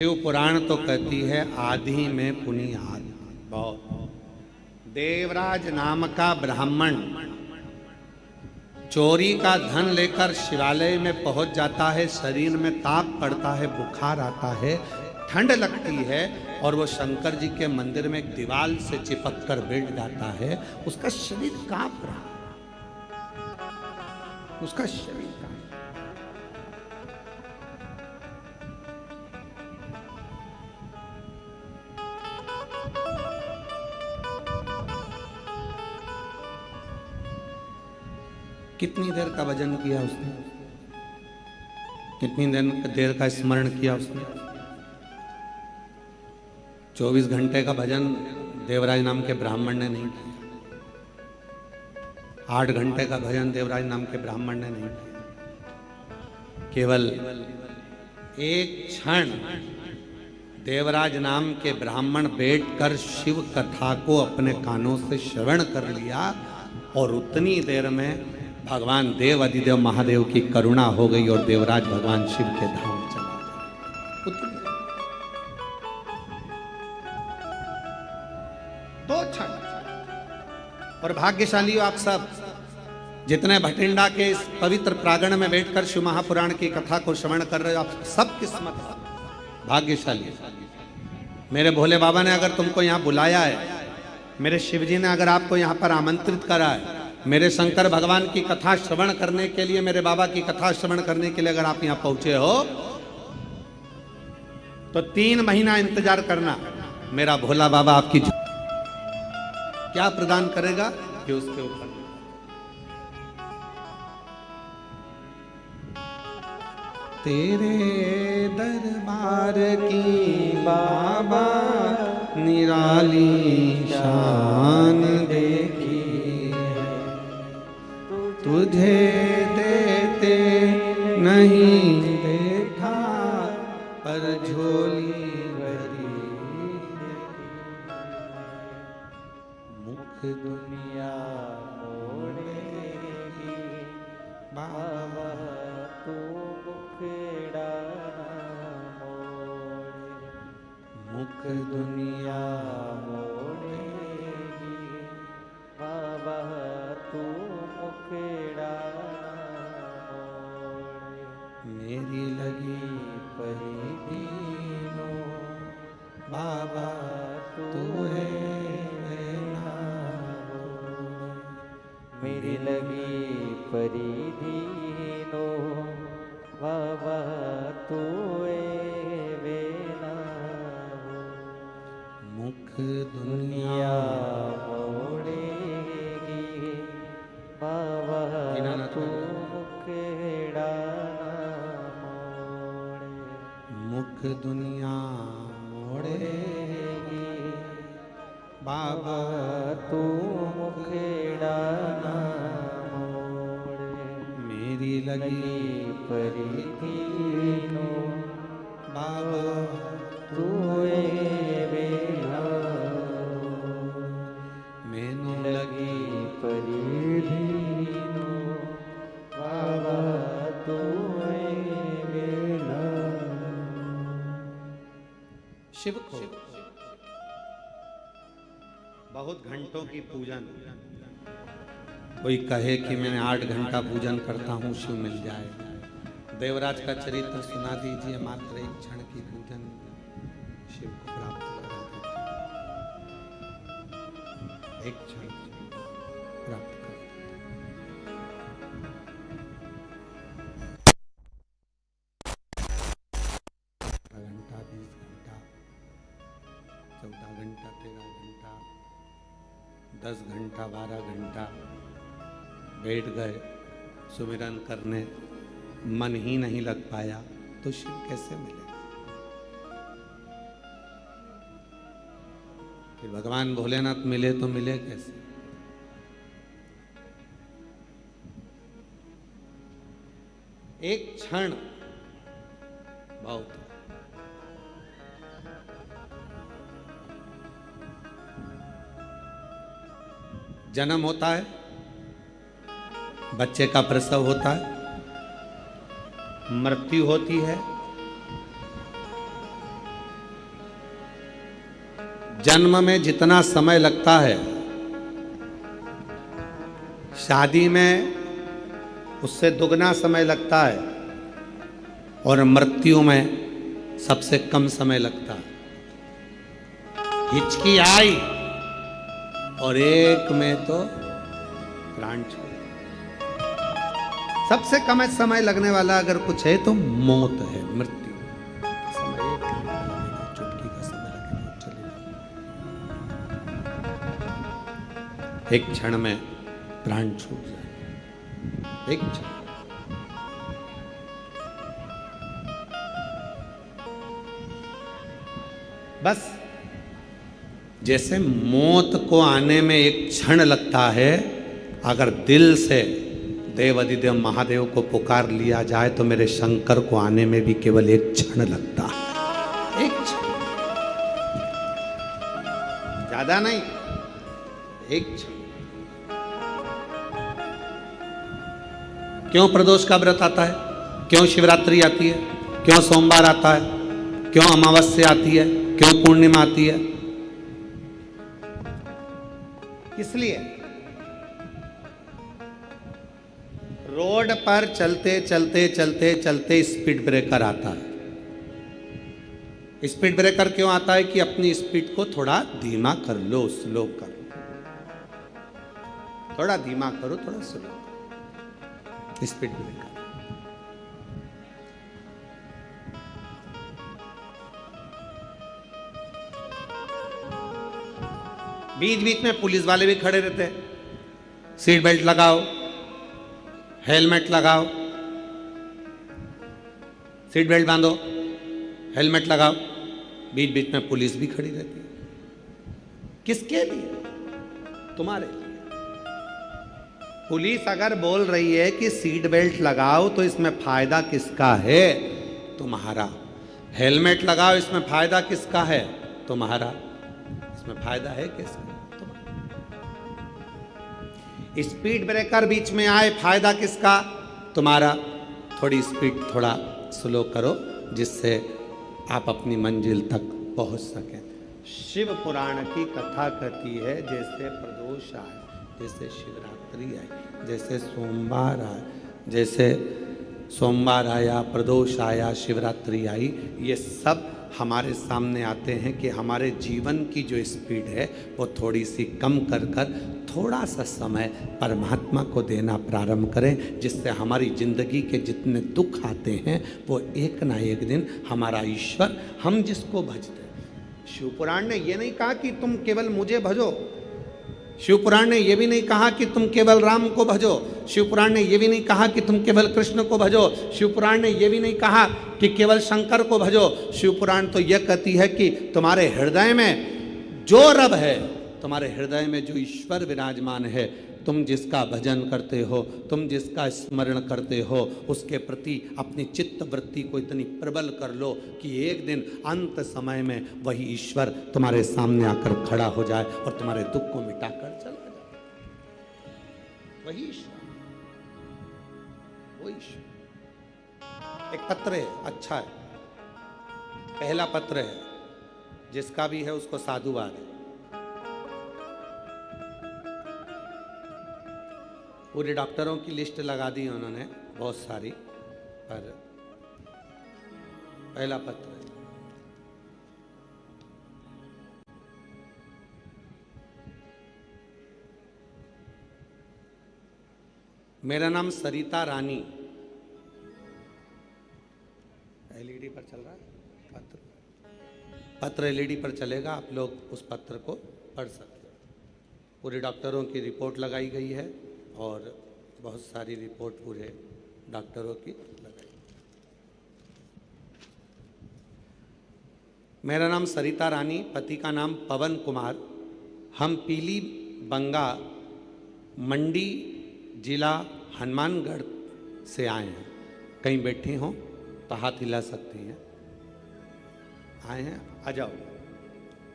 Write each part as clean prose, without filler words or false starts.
शिव पुराण तो कहती है आदि में पुनियाद। बहुत देवराज नाम का ब्राह्मण चोरी का धन लेकर शिवालय में पहुंच जाता है। शरीर में ताप पड़ता है, बुखार आता है, ठंड लगती है और वो शंकर जी के मंदिर में एक दीवार से चिपक कर बैठ जाता है। उसका शरीर कांप रहा, उसका शरीर कांप। कितनी देर का भजन किया उसने, कितनी देर का स्मरण किया उसने। 24 घंटे का भजन देवराज नाम के ब्राह्मण ने नहीं किया। 8 घंटे का भजन देवराज नाम के ब्राह्मण ने नहीं किया। केवल एक क्षण देवराज नाम के ब्राह्मण बैठकर शिव कथा को अपने कानों से श्रवण कर लिया और उतनी देर में भगवान देव अधिदेव महादेव की करुणा हो गई और देवराज भगवान शिव के धाम चला गया। दो क्षण। और भाग्यशाली आप सब जितने भटिंडा के इस पवित्र प्रांगण में बैठकर शिव महापुराण की कथा को श्रवण कर रहे हो, आप सब किस्मत भाग्यशाली। मेरे भोले बाबा ने अगर तुमको यहाँ बुलाया है, मेरे शिव जी ने अगर आपको यहाँ पर आमंत्रित करा है, मेरे शंकर भगवान की कथा श्रवण करने के लिए, मेरे बाबा की कथा श्रवण करने के लिए अगर आप यहां पहुंचे हो तो 3 महीना इंतजार करना। मेरा भोला बाबा आपकी क्या प्रदान करेगा कि उसके ऊपर तेरे दरबार की बाबा निराली शान देखी, तुझे देते नहीं देखा पर झोली भरी। मुख दुनिया मोड़ेगी बाबा तू मुखड़ा मोड़े। मुख दुनिया मोड़ेगी बाबा तू मुखड़ा मोड़े। मेरी लगी परी दीनो बाबा तू है ना। मेरी लगी परी दीनो बाबा तू है ना। मुख दुनिया मोड़ेगी बाबा तू मुखड़ा मोड़े। मुख दुनिया मोड़ेगी बाबा तू मुखड़ा मोड़े। मेरी लगी परी दीनो बाबा तू मैनू लगी परी दीनो बाबा तू शिव को बहुत घंटों की पूजन। कोई कहे कि मैंने 8 घंटा पूजन करता हूं, शिव मिल जाए। देवराज का चरित्र सुना दीजिए, मात्र एक क्षण की पूजन शिव को प्राप्त करा देते। एक क्षण प्राप्त कर घंटा, 20 घंटा, 14 घंटा, 13 घंटा, 10 घंटा, 12 घंटा बैठ गए सुमिरन करने, मन ही नहीं लग पाया तो शिव कैसे मिले? फिर भगवान भोलेनाथ मिले तो मिले कैसे? एक क्षण बहुत। जन्म होता है, बच्चे का प्रसव होता है, मृत्यु होती है, जन्म में जितना समय लगता है, शादी में उससे दुगना समय लगता है, और मृत्यु में सबसे कम समय लगता है। हिचकी आई और एक में तो प्राण छोड़। सबसे कम समय लगने वाला अगर कुछ है तो मौत है, मृत्यु। समय एक लगेगा, चुटकी का समय लगेगा, चलेगा। एक क्षण में प्राण छूट जाए, एक क्षण। बस जैसे मौत को आने में एक क्षण लगता है, अगर दिल से देव अधिदेव महादेव को पुकार लिया जाए तो मेरे शंकर को आने में भी केवल एक क्षण लगता है, एक क्षण, ज्यादा नहीं, एक क्षण। क्यों प्रदोष का व्रत आता है, क्यों शिवरात्रि आती है, क्यों सोमवार आता है, क्यों अमावस्या आती है, क्यों पूर्णिमा आती है? इसलिए रोड पर चलते चलते चलते चलते स्पीड ब्रेकर आता है। स्पीड ब्रेकर क्यों आता है? कि अपनी स्पीड को थोड़ा धीमा कर लो, स्लो करो, थोड़ा धीमा करो, थोड़ा स्लो करो। स्पीड ब्रेकर बीच बीच में पुलिस वाले भी खड़े रहते हैं, सीट बेल्ट लगाओ, हेलमेट लगाओ, सीट बेल्ट बांधो, हेलमेट लगाओ। बीच बीच में पुलिस भी खड़ी रहती है। किसके लिए? तुम्हारे लिए। पुलिस अगर बोल रही है कि सीट बेल्ट लगाओ तो इसमें फायदा किसका है? तुम्हारा। हेलमेट लगाओ, इसमें फायदा किसका है? तुम्हारा। इसमें फायदा है किसका? स्पीड ब्रेकर बीच में आए, फायदा किसका? तुम्हारा। थोड़ी स्पीड थोड़ा स्लो करो, जिससे आप अपनी मंजिल तक पहुंच सकें। शिव पुराण की कथा कहती है, जैसे प्रदोष आए, जैसे शिवरात्रि आई, जैसे सोमवार आए, जैसे सोमवार आया, प्रदोष आया, शिवरात्रि आई, ये सब हमारे सामने आते हैं कि हमारे जीवन की जो स्पीड है वो थोड़ी सी कम कर कर थोड़ा सा समय परमात्मा को देना प्रारंभ करें, जिससे हमारी जिंदगी के जितने दुख आते हैं वो एक ना एक दिन हमारा ईश्वर, हम जिसको भजते हैं। शिवपुराण ने ये नहीं कहा कि तुम केवल मुझे भजो, शिवपुराण ने यह भी नहीं कहा कि तुम केवल राम को भजो, शिवपुराण ने यह भी नहीं कहा कि तुम केवल कृष्ण को भजो, शिवपुराण ने यह भी नहीं कहा कि केवल शंकर को भजो। शिवपुराण तो यह कहती है कि तुम्हारे हृदय में जो रब है, तुम्हारे हृदय में जो ईश्वर विराजमान है, तुम जिसका भजन करते हो, तुम जिसका स्मरण करते हो, उसके प्रति अपनी चित्त वृत्ति को इतनी प्रबल कर लो कि एक दिन अंत समय में वही ईश्वर तुम्हारे सामने आकर खड़ा हो जाए और तुम्हारे दुख को मिटाकर चला जाए। वही ईश्वर, वो ईश्वर। एक पत्र है, अच्छा है, पहला पत्र है, जिसका भी है उसको साधुवाद है। पूरे डॉक्टरों की लिस्ट लगा दी उन्होंने, बहुत सारी, पर पहला पत्र है। मेरा नाम सरिता रानी। एलईडी पर चल रहा है पत्र, पत्र एलईडी पर चलेगा, आप लोग उस पत्र को पढ़ सकते हैं। पूरे डॉक्टरों की रिपोर्ट लगाई गई है और बहुत सारी रिपोर्ट पूरे डॉक्टरों की लगाई। मेरा नाम सरिता रानी, पति का नाम पवन कुमार। हम पीली बंगा मंडी जिला हनुमानगढ़ से आए हैं। कहीं बैठी हों तो हाथ हिला सकती हैं। आए हैं, आ जाओ।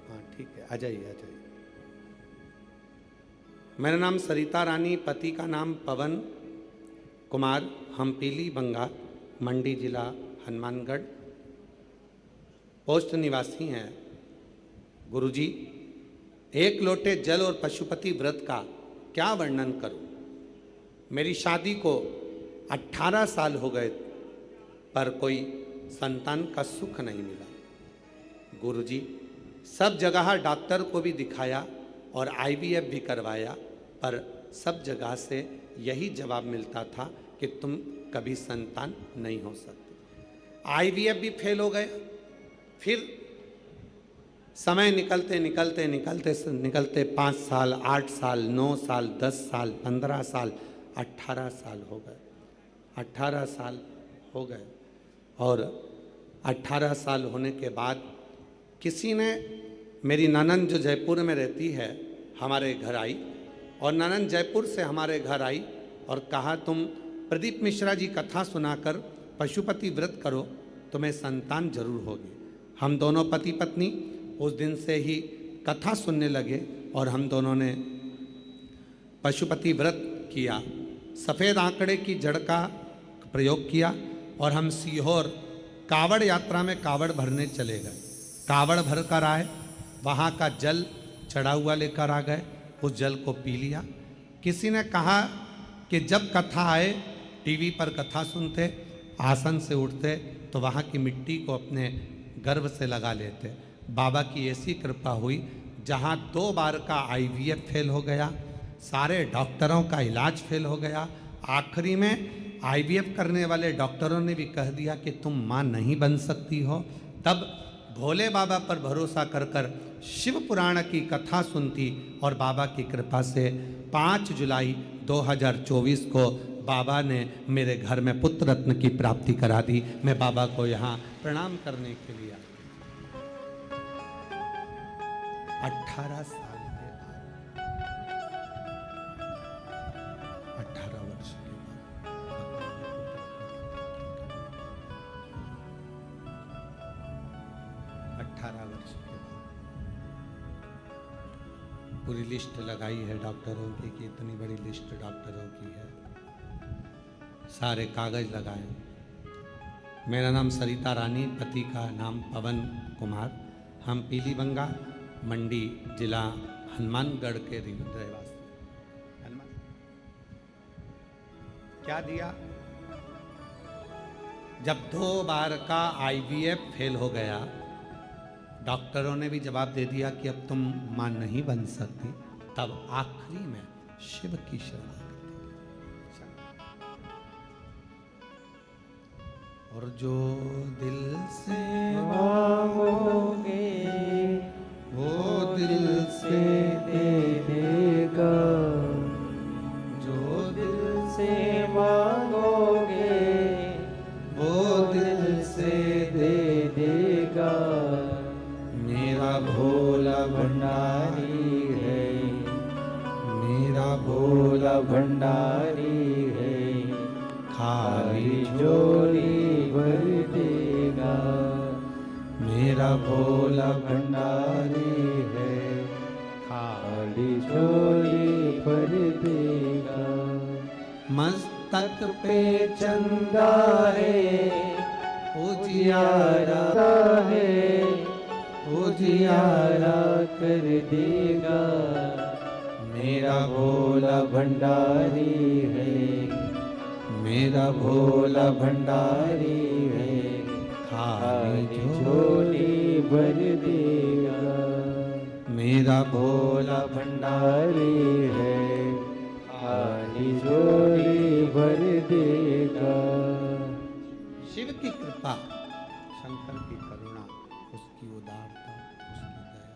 हाँ ठीक है, आ जाइए, आ जाइए। मेरा नाम सरिता रानी, पति का नाम पवन कुमार। हम पीली बंगा मंडी जिला हनुमानगढ़ पोस्ट निवासी हैं। गुरुजी, एक लोटे जल और पशुपति व्रत का क्या वर्णन करूं? मेरी शादी को 18 साल हो गए पर कोई संतान का सुख नहीं मिला। गुरुजी, सब जगह डॉक्टर को भी दिखाया और आईवीएफ भी करवाया, पर सब जगह से यही जवाब मिलता था कि तुम कभी संतान नहीं हो सकते। आईवीएफ भी फेल हो गए। फिर समय निकलते निकलते निकलते निकलते 5 साल, 8 साल, 9 साल, 10 साल, 15 साल, 18 साल हो गए। 18 साल हो गए और 18 साल होने के बाद किसी ने, मेरी ननंद जो जयपुर में रहती है, हमारे घर आई और ननंद जयपुर से हमारे घर आई और कहा तुम प्रदीप मिश्रा जी कथा सुनाकर पशुपति व्रत करो, तुम्हें संतान जरूर होगी। हम दोनों पति पत्नी उस दिन से ही कथा सुनने लगे और हम दोनों ने पशुपति व्रत किया। सफ़ेद आंकड़े की जड़ का प्रयोग किया और हम सीहोर कावड़ यात्रा में कावड़ भरने चले गए। कावड़ भर कर आए, वहाँ का जल चढ़ा हुआ लेकर आ गए, उस जल को पी लिया। किसी ने कहा कि जब कथा आए, टीवी पर कथा सुनते, आसन से उठते तो वहाँ की मिट्टी को अपने गर्भ से लगा लेते। बाबा की ऐसी कृपा हुई, जहाँ 2 बार का आईवीएफ फेल हो गया, सारे डॉक्टरों का इलाज फेल हो गया। आखिरी में आईवीएफ करने वाले डॉक्टरों ने भी कह दिया कि तुम माँ नहीं बन सकती हो। तब भोले बाबा पर भरोसा कर कर शिव पुराण की कथा सुनती और बाबा की कृपा से 5 जुलाई 2024 को बाबा ने मेरे घर में पुत्र रत्न की प्राप्ति करा दी। मैं बाबा को यहाँ प्रणाम करने के लिए 18 साल के बाद, 18 वर्ष के बाद, 18 वर्ष के बाद पूरी लिस्ट लगाई है डॉक्टरों की कि इतनी बड़ी लिस्ट डॉक्टरों की है। सारे कागज लगाए। मेरा नाम सरिता रानी, पति का नाम पवन कुमार। हम पीलीबंगा मंडी जिला हनुमानगढ़ के रहवासी। हनुमान क्या दिया? जब 2 बार का आईवीएफ फेल हो गया, डॉक्टरों ने भी जवाब दे दिया कि अब तुम मां नहीं बन सकती, तब आखिरी में शिव की शरणागति। और जो दिल से मांगोगे वो दिल से दे देगा, जो दिल से मांगोगे वो दिल से दे देगा। मेरा भोला भंडारी है, मेरा भोला भंडारी है, खाली झोली भर देगा। मेरा भोला भंडारी है, खाली झोली भर देगा। मस्तक पे चंदा है, उजियारा है, उजियारा कर देगा। मेरा भोला भंडारी है, मेरा भोला भंडारी है, खाली झोली भर देगा। मेरा भोला भंडारी है, खाली झोली भर देगा। शिव की कृपा, शंकर की करुणा, उसकी उदारता, उसकी दया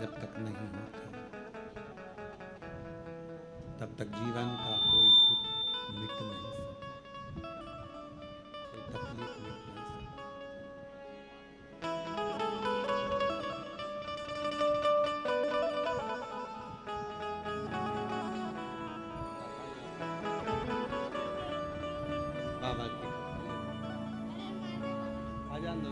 जब तक नहीं होता तब तक जीवन का कोई दुख मिट नहीं सकता, कोई तकलीफ मिट नहीं सकती। बाबा की आजान दो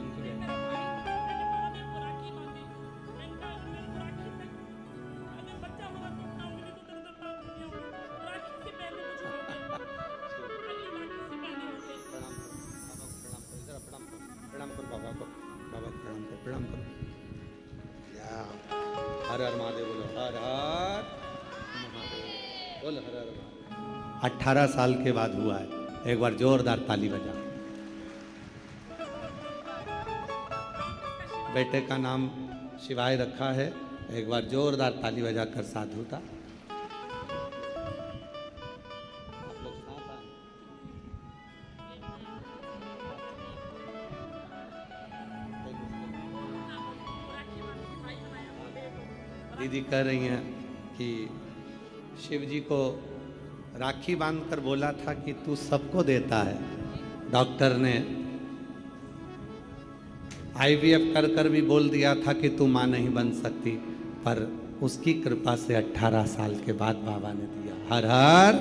प्रणाम करो बाबा को। बाबा प्रणाम करो, प्रणाम करो। या हर हर महादेव बोलो, हर हर महादेव बोल, हर हर महादेव। 18 साल के बाद हुआ है, एक बार जोरदार ताली बजा। बेटे का नाम शिवाय रखा है, एक बार जोरदार ताली बजाकर साधुता। आप लोग साथ आए। दीदी कह रही हैं कि शिव जी को राखी बांधकर बोला था कि तू सबको देता है। डॉक्टर ने IVF कर कर भी बोल दिया था कि तू मां नहीं बन सकती, पर उसकी कृपा से 18 साल के बाद बाबा ने दिया। हर हर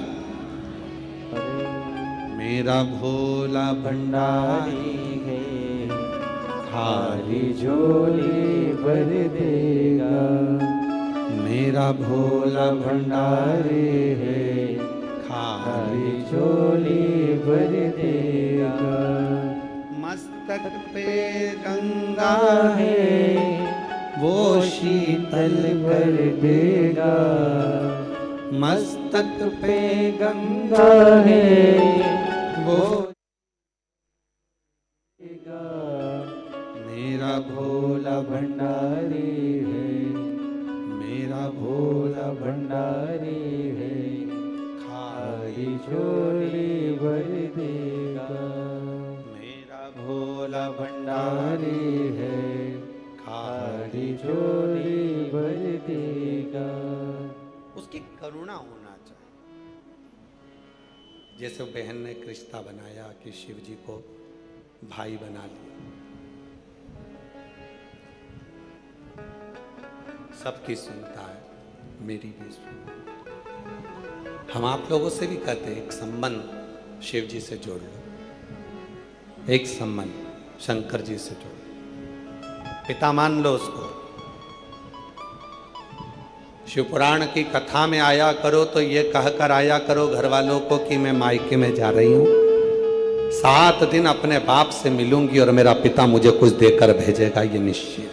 मेरा भोला भंडारी है, खाली झोली भर देगा। मेरा भोला भंडारी है, खाली झोली भर देगा। मस्तक पे गंगा है, वो शीतल कर देगा। मस्तक पे गंगा है, वो देगा। मेरा भोला भंडारी है, मेरा भोला भंडारी है, खाली झोली भर देगा। मेरा भोला भंडारी है, खाली झोली भर देगा। उसकी करुणा होना चाहिए। जैसे बहन ने रिश्ता बनाया कि शिव जी को भाई बना लिया, सबकी सुनता है, मेरी भी सुनता। हम आप लोगों से भी कहते हैं एक संबंध शिव जी से जोड़ लो, एक संबंध शंकर जी से जोड़ लो, पिता मान लो उसको। शिव पुराण की कथा में आया करो तो ये कहकर आया करो घर वालों को कि मैं मायके में जा रही हूं, 7 दिन अपने बाप से मिलूंगी और मेरा पिता मुझे कुछ देकर भेजेगा, ये निश्चित।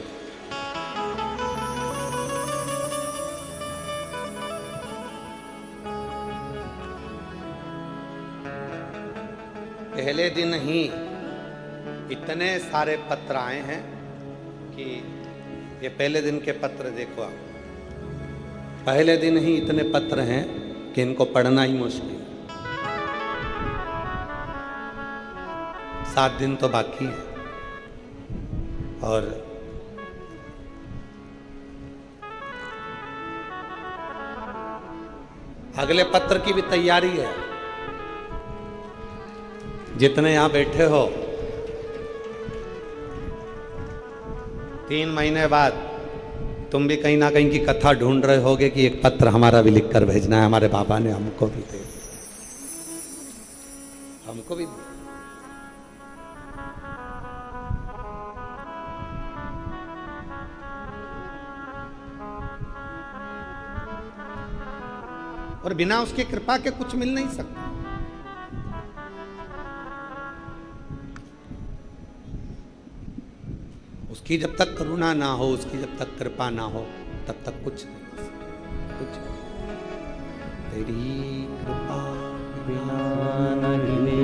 पहले दिन ही इतने सारे पत्र आए हैं कि ये पहले दिन के पत्र देखो आप, पहले दिन ही इतने पत्र हैं कि इनको पढ़ना ही मुश्किल है। 7 दिन तो बाकी है और अगले पत्र की भी तैयारी है। जितने यहां बैठे हो 3 महीने बाद तुम भी कहीं ना कहीं की कथा ढूंढ रहे होगे कि एक पत्र हमारा भी लिख कर भेजना है, हमारे बाबा ने हमको भी दे दिया, हमको भी दिया। और बिना उसकी कृपा के कुछ मिल नहीं सकता। उसकी जब तक करुणा ना हो, उसकी जब तक कृपा ना हो, तब तक कुछ नहीं, कुछ नहीं। तेरी कृपा बिना नहीं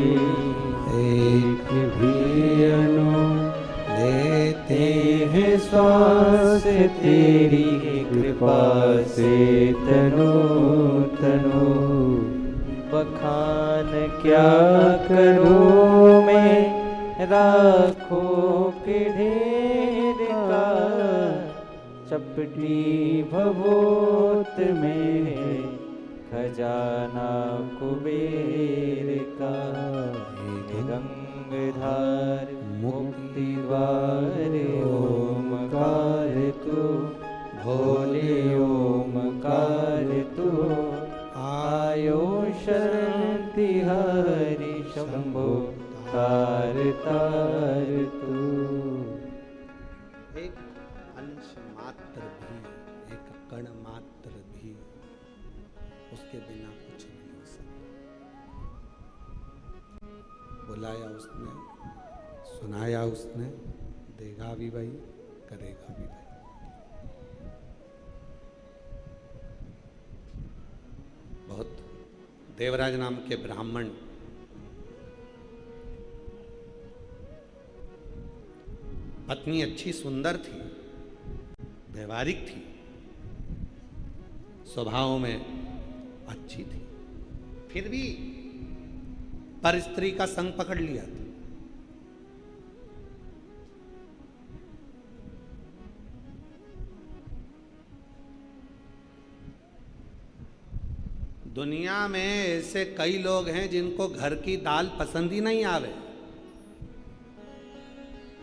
एक भी अनु लेते हैं श्वास, तेरी कृपा से तनु तनु। बखान क्या करूं मैं राखों के ढेर का, चपटी भभूत में खजाना कुबेर का। गंगधार मुक्ति द्वार ओमकार तू, भोले ओमकार तू। आयो शरण तिहारी शंभो तार तार तू। एक अंश मात्र भी, एक कण मात्र भी उसके बिना कुछ नहीं हो सकता। बुलाया उसने, सुनाया उसने, देगा भी भाई, करेगा भी भाई। बहुत देवराज नाम के ब्राह्मण पत्नी अच्छी सुंदर थी, व्यवहारिक थी, स्वभाव में अच्छी थी, फिर भी पर स्त्री का संग पकड़ लिया था। दुनिया में ऐसे कई लोग हैं जिनको घर की दाल पसंद ही नहीं आवे,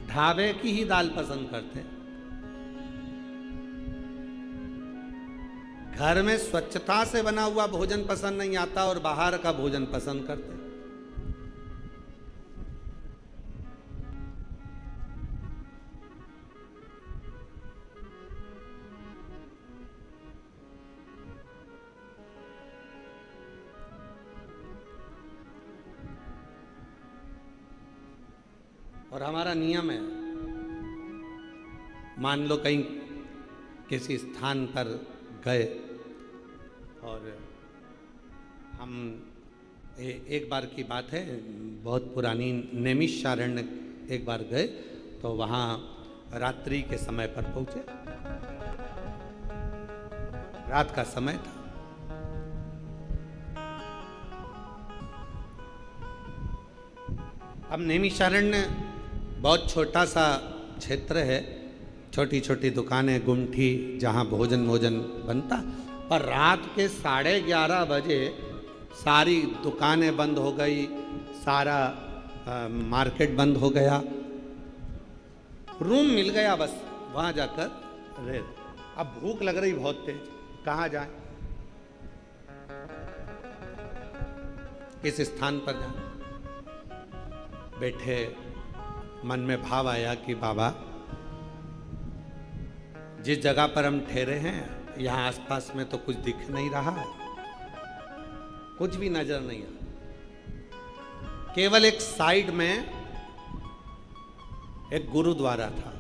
ढाबे की ही दाल पसंद करते। घर में स्वच्छता से बना हुआ भोजन पसंद नहीं आता और बाहर का भोजन पसंद करते। और हमारा नियम है, मान लो कहीं किसी स्थान पर गए और हम एक बार की बात है, बहुत पुरानी, नैमिषारण्य एक बार गए तो वहाँ रात्रि के समय पर पहुँचे, रात का समय था। अब नैमिषारण्य बहुत छोटा सा क्षेत्र है, छोटी छोटी दुकानें, गुमठी, जहाँ भोजन बनता। पर रात के 11:30 बजे सारी दुकानें बंद हो गई, सारा मार्केट बंद हो गया, रूम मिल गया बस वहाँ जाकर रह। अब भूख लग रही बहुत तेज, कहाँ जाए, किस स्थान पर जाए। बैठे, मन में भाव आया कि बाबा जिस जगह पर हम ठहरे हैं यहाँ आसपास में तो कुछ दिख नहीं रहा, कुछ भी नजर नहीं आ, केवल एक साइड में एक गुरुद्वारा था,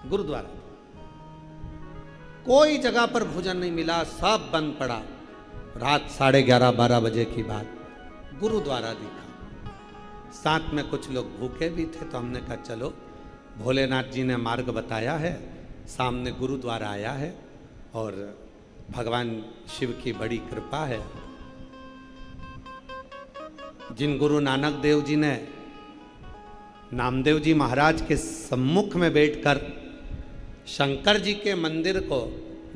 गुरुद्वारा। कोई जगह पर भोजन नहीं मिला, सब बंद पड़ा। रात 11:30-12 बजे की बात, गुरुद्वारा दिखा। साथ में कुछ लोग भूखे भी थे, तो हमने कहा चलो, भोलेनाथ जी ने मार्ग बताया है, सामने गुरुद्वारा आया है और भगवान शिव की बड़ी कृपा है। जिन गुरु नानक देव जी ने नामदेव जी महाराज के सम्मुख में बैठकर शंकर जी के मंदिर को,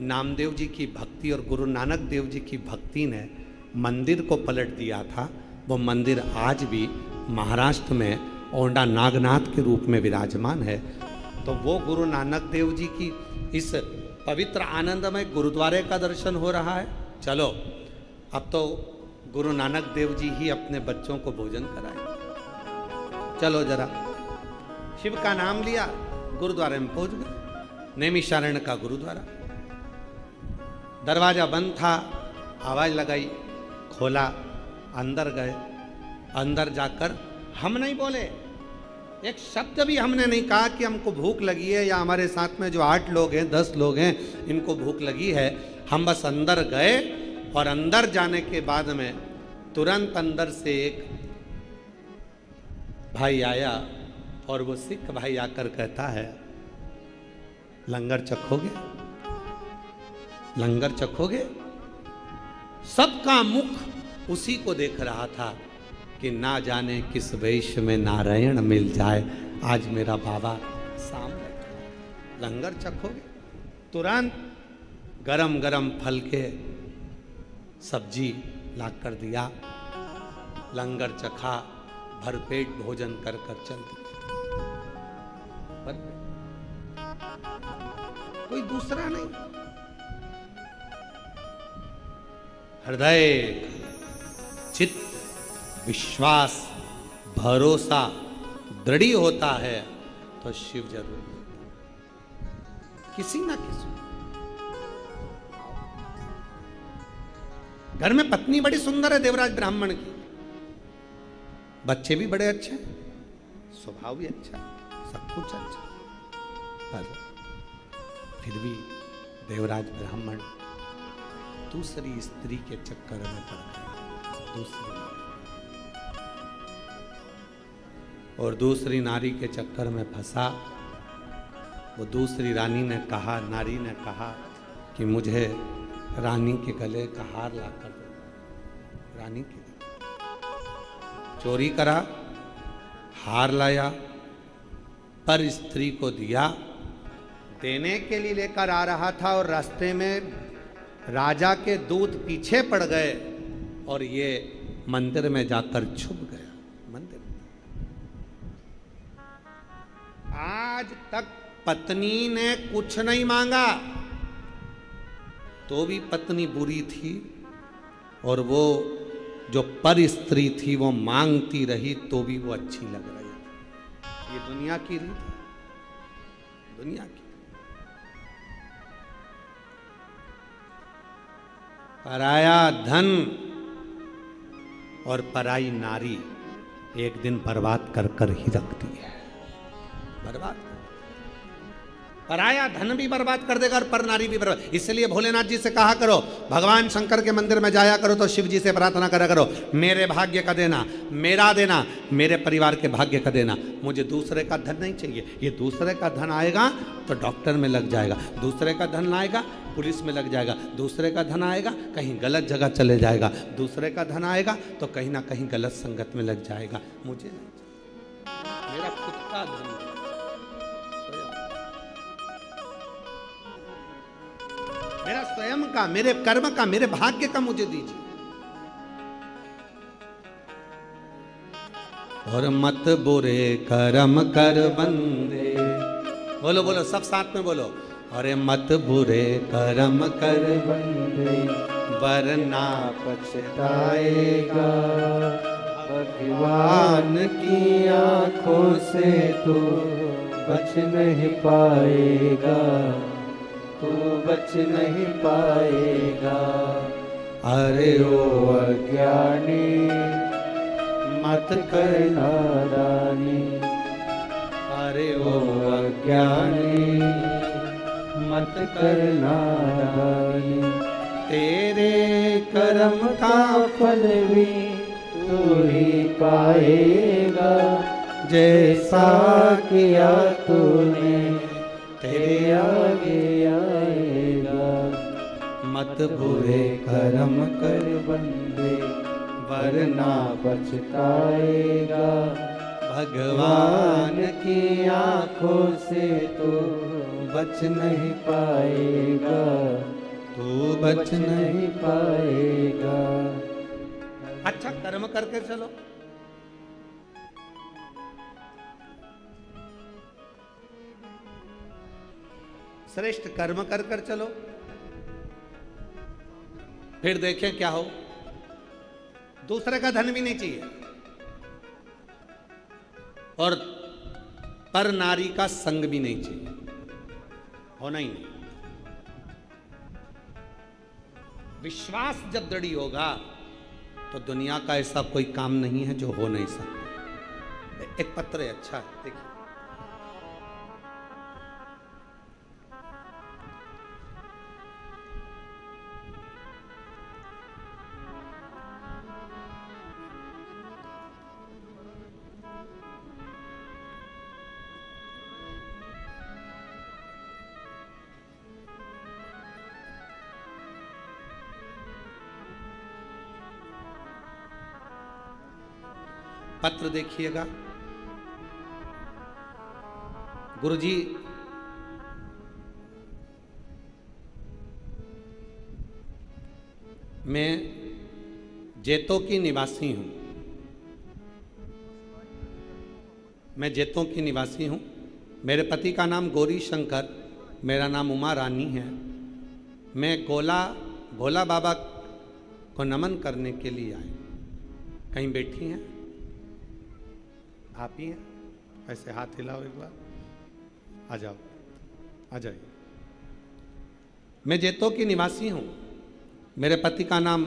नामदेव जी की भक्ति और गुरु नानक देव जी की भक्ति ने मंदिर को पलट दिया था, वो मंदिर आज भी महाराष्ट्र में औंडा नागनाथ के रूप में विराजमान है। तो वो गुरु नानक देव जी की इस पवित्र आनंदमय गुरुद्वारे का दर्शन हो रहा है। चलो, अब तो गुरु नानक देव जी ही अपने बच्चों को भोजन कराए। चलो जरा, शिव का नाम लिया, गुरुद्वारे में पहुंच गए। नैमिषारण्य का गुरुद्वारा, दरवाजा बंद था, आवाज लगाई, खोला, अंदर गए। अंदर जाकर हम नहीं बोले, एक शब्द भी हमने नहीं कहा कि हमको भूख लगी है या हमारे साथ में जो 8 लोग हैं, 10 लोग हैं, इनको भूख लगी है। हम बस अंदर गए और अंदर जाने के बाद में तुरंत अंदर से एक भाई आया और वो सिख भाई आकर कहता है, लंगर चखोगे, लंगर चखोगे। सबका मुख उसी को देख रहा था कि ना जाने किस वेश में नारायण मिल जाए, आज मेरा बाबा सामने, लंगर चखोगे। तुरंत गरम गरम फल के सब्जी ला कर दिया, लंगर चखा, भरपेट भोजन कर कर चल दिया। कोई दूसरा नहीं, हृदय, चित्त, विश्वास, भरोसा दृढ़ होता है तो शिव जरूर किसी ना किसी। घर में पत्नी बड़ी सुंदर है देवराज ब्राह्मण की, बच्चे भी बड़े अच्छे, स्वभाव भी अच्छा, सब कुछ अच्छा, पर फिर भी देवराज ब्राह्मण दूसरी स्त्री के चक्कर में पड़ गया, दूसरी और दूसरी नारी के चक्कर में फंसा। वो दूसरी रानी ने कहा, नारी ने कहा कि मुझे रानी के गले का हार ला कर दो। रानी के गले चोरी करा, हार लाया, पर स्त्री को दिया। देने के लिए लेकर आ रहा था और रास्ते में राजा के दूत पीछे पड़ गए और ये मंदिर में जाकर छुप गया। मंदिर आज तक पत्नी ने कुछ नहीं मांगा तो भी पत्नी बुरी थी, और वो जो पर स्त्री थी वो मांगती रही तो भी वो अच्छी लग रही थी। ये दुनिया की रीत है, दुनिया की। पराया धन और पराई नारी एक दिन बर्बाद कर कर ही रखती है, बर्बाद। पराया धन भी बर्बाद कर देगा और पर नारी भी बर्बाद। इसलिए भोलेनाथ जी से कहा करो, भगवान शंकर के मंदिर में जाया करो तो शिव जी से प्रार्थना करा करो, मेरे भाग्य का देना, मेरा देना, मेरे परिवार के भाग्य का देना। मुझे दूसरे का धन नहीं चाहिए। ये दूसरे का धन आएगा तो डॉक्टर में लग जाएगा, दूसरे का धन आएगा पुलिस में लग जाएगा, दूसरे का धन आएगा कहीं गलत जगह चले जाएगा, दूसरे का धन आएगा तो कहीं ना कहीं गलत संगत में लग जाएगा। मुझे नहीं, मेरा खुद का धन, मेरा स्वयं का, मेरे कर्म का, मेरे भाग्य का मुझे दीजिए। और मत बुरे कर्म कर बंदे, बोलो बोलो सब साथ में बोलो। अरे मत बुरे कर्म कर बंदे वरना पछताएगा, भगवान की आंखों से तू बच नहीं पाएगा, तू बच नहीं पाएगा। अरे ओ अज्ञानी मत कर नादानी, अरे ओ अज्ञानी मत कर नादानी। तेरे कर्म का फल भी तू ही पाएगा, जैसा किया तूने तेरे आगे आएगा। मत बुरे कर्म कर बंदे वरना पछताएगा, भगवान की आंखों से तो बच नहीं पाएगा, तू बच नहीं पाएगा। अच्छा कर्म करके चलो, श्रेष्ठ कर्म कर कर चलो, फिर देखें क्या हो। दूसरे का धन भी नहीं चाहिए और पर नारी का संग भी नहीं चाहिए, होना ही नहीं। विश्वास जब दृढ़ होगा तो दुनिया का ऐसा कोई काम नहीं है जो हो नहीं सकता। एक पत्र है, अच्छा है, देखिए। पत्र देखिएगा। गुरुजी मैं जैतो की निवासी हूं, मैं जैतों की निवासी हूं। मेरे पति का नाम गौरी शंकर, मेरा नाम उमा रानी है। मैं भोला बाबा को नमन करने के लिए आई। कहीं बैठी हैं आप ही हैं? ऐसे हाथ हिलाओ एक बार, आ जाओ, आ जाइए। मैं जैतो की निवासी हूँ। मेरे पति का नाम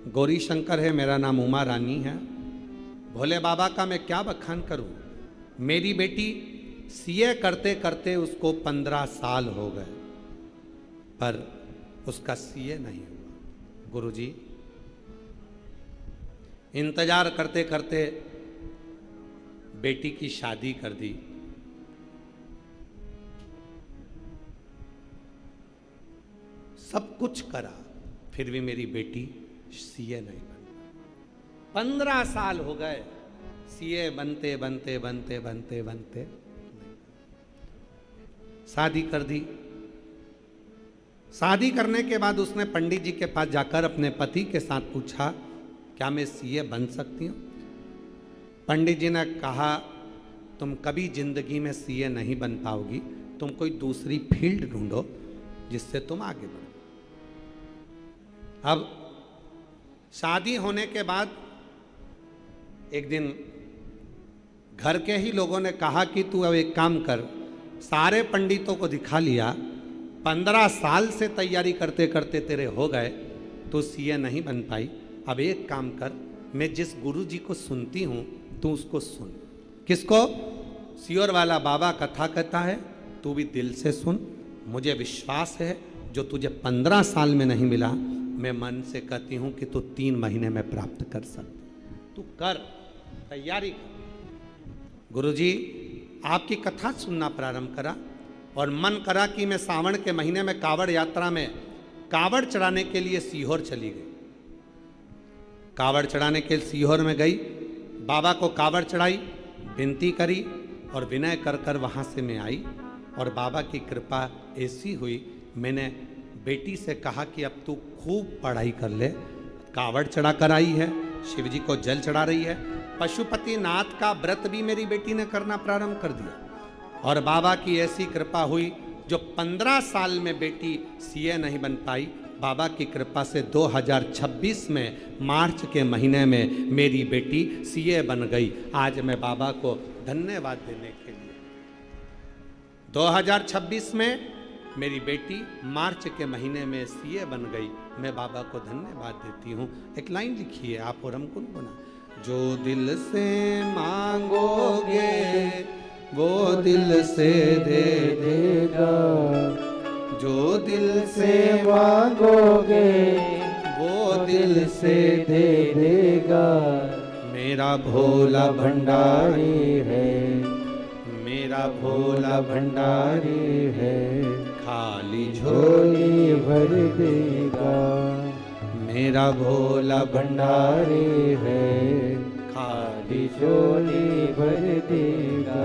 गौरी शंकर है, मेरा नाम उमा रानी है। भोले बाबा का मैं क्या बखान करूँ। मेरी बेटी सीए करते करते उसको 15 साल हो गए, पर उसका सीए नहीं हुआ। गुरुजी, इंतजार करते करते बेटी की शादी कर दी। सब कुछ करा, फिर भी मेरी बेटी सीए नहीं बनी। 15 साल हो गए सीए बनते बनते बनते बनते बनते शादी कर दी। शादी करने के बाद उसने पंडित जी के पास जाकर अपने पति के साथ पूछा, क्या मैं सीए बन सकती हूँ? पंडित जी ने कहा, तुम कभी जिंदगी में सीए नहीं बन पाओगी, तुम कोई दूसरी फील्ड ढूंढो जिससे तुम आगे बढ़ो। अब शादी होने के बाद एक दिन घर के ही लोगों ने कहा कि तू अब एक काम कर, सारे पंडितों को दिखा लिया, 15 साल से तैयारी करते करते तेरे हो गए, तो सीए नहीं बन पाई। अब एक काम कर, मैं जिस गुरु जी को सुनती हूँ तू उसको सुन। किसको? सियोर वाला बाबा कथा कहता है, तू भी दिल से सुन। मुझे विश्वास है जो तुझे 15 साल में नहीं मिला, मैं मन से कहती हूँ कि तू 3 महीने में प्राप्त कर सकती। तू कर, तैयारी कर। गुरुजी आपकी कथा सुनना प्रारंभ करा और मन करा कि मैं सावन के महीने में कावड़ यात्रा में कावड़ चढ़ाने के लिए सीहोर चली गई। कावड़ चढ़ाने के सीहोर में गई, बाबा को कावड़ चढ़ाई, विनती करी और विनय कर कर वहाँ से मैं आई। और बाबा की कृपा ऐसी हुई, मैंने बेटी से कहा कि अब तू खूब पढ़ाई कर ले। कावड़ चढ़ा कर आई है, शिव जी को जल चढ़ा रही है। पशुपति नाथ का व्रत भी मेरी बेटी ने करना प्रारंभ कर दिया। और बाबा की ऐसी कृपा हुई, जो 15 साल में बेटी सीए नहीं बन पाई, बाबा की कृपा से 2026 में मार्च के महीने में मेरी बेटी सीए बन गई। आज मैं बाबा को धन्यवाद देने के लिए 2026 में मेरी बेटी मार्च के महीने में सीए बन गई। मैं बाबा को धन्यवाद देती हूँ। एक लाइन लिखी है आप और हम गुनगुना, जो दिल से मांगोगे वो दिल से दे देगा, जो दिल से मांगोगे वो दिल से दे देगा। मेरा भोला भंडारी है, मेरा भोला भंडारी है, खाली झोली भर देगा। मेरा भोला भंडारी है, खाली झोली भर देगा।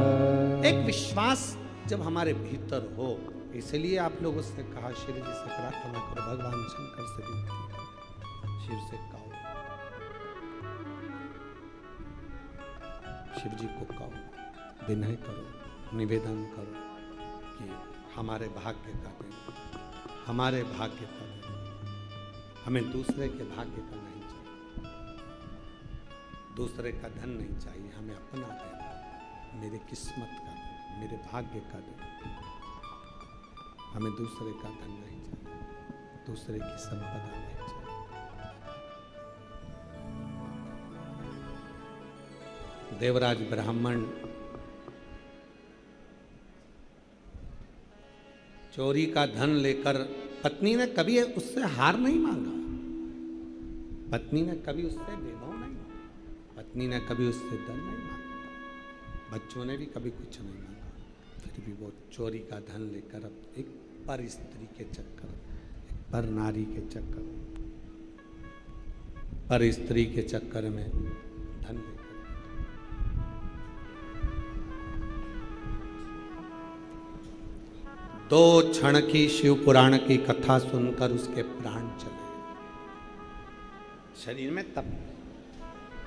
एक विश्वास जब हमारे भीतर हो, इसलिए आप लोगों से कहा, शिव जी से प्रार्थना करो, भगवान शंकर से विनती करो, शिव से कहो, शिव जी को कहो, विनय करो, निवेदन करो कि हमारे भाग्य का दें, हमारे भाग्य का दें। हमें दूसरे के भाग्य का नहीं चाहिए, दूसरे का धन नहीं चाहिए, हमें अपना देना, मेरे किस्मत का दें, मेरे भाग्य का दें। हमें दूसरे का धन नहीं चाहिए, दूसरे की संपदा नहीं चाहिए। देवराज ब्राह्मण चोरी का धन लेकर, पत्नी ने कभी उससे हार नहीं मांगा, पत्नी ने कभी उससे वैभव नहीं मांगा, पत्नी ने कभी उससे धन नहीं मांगा, बच्चों ने भी कभी कुछ नहीं मांगा, फिर भी वो चोरी का धन लेकर अब एक पर स्त्री के चक्कर, एक पर नारी के चक्कर, पर स्त्री के चक्कर में धन लेकर। दो क्षण की शिव पुराण की कथा सुनकर उसके प्राण चले। शरीर में तप,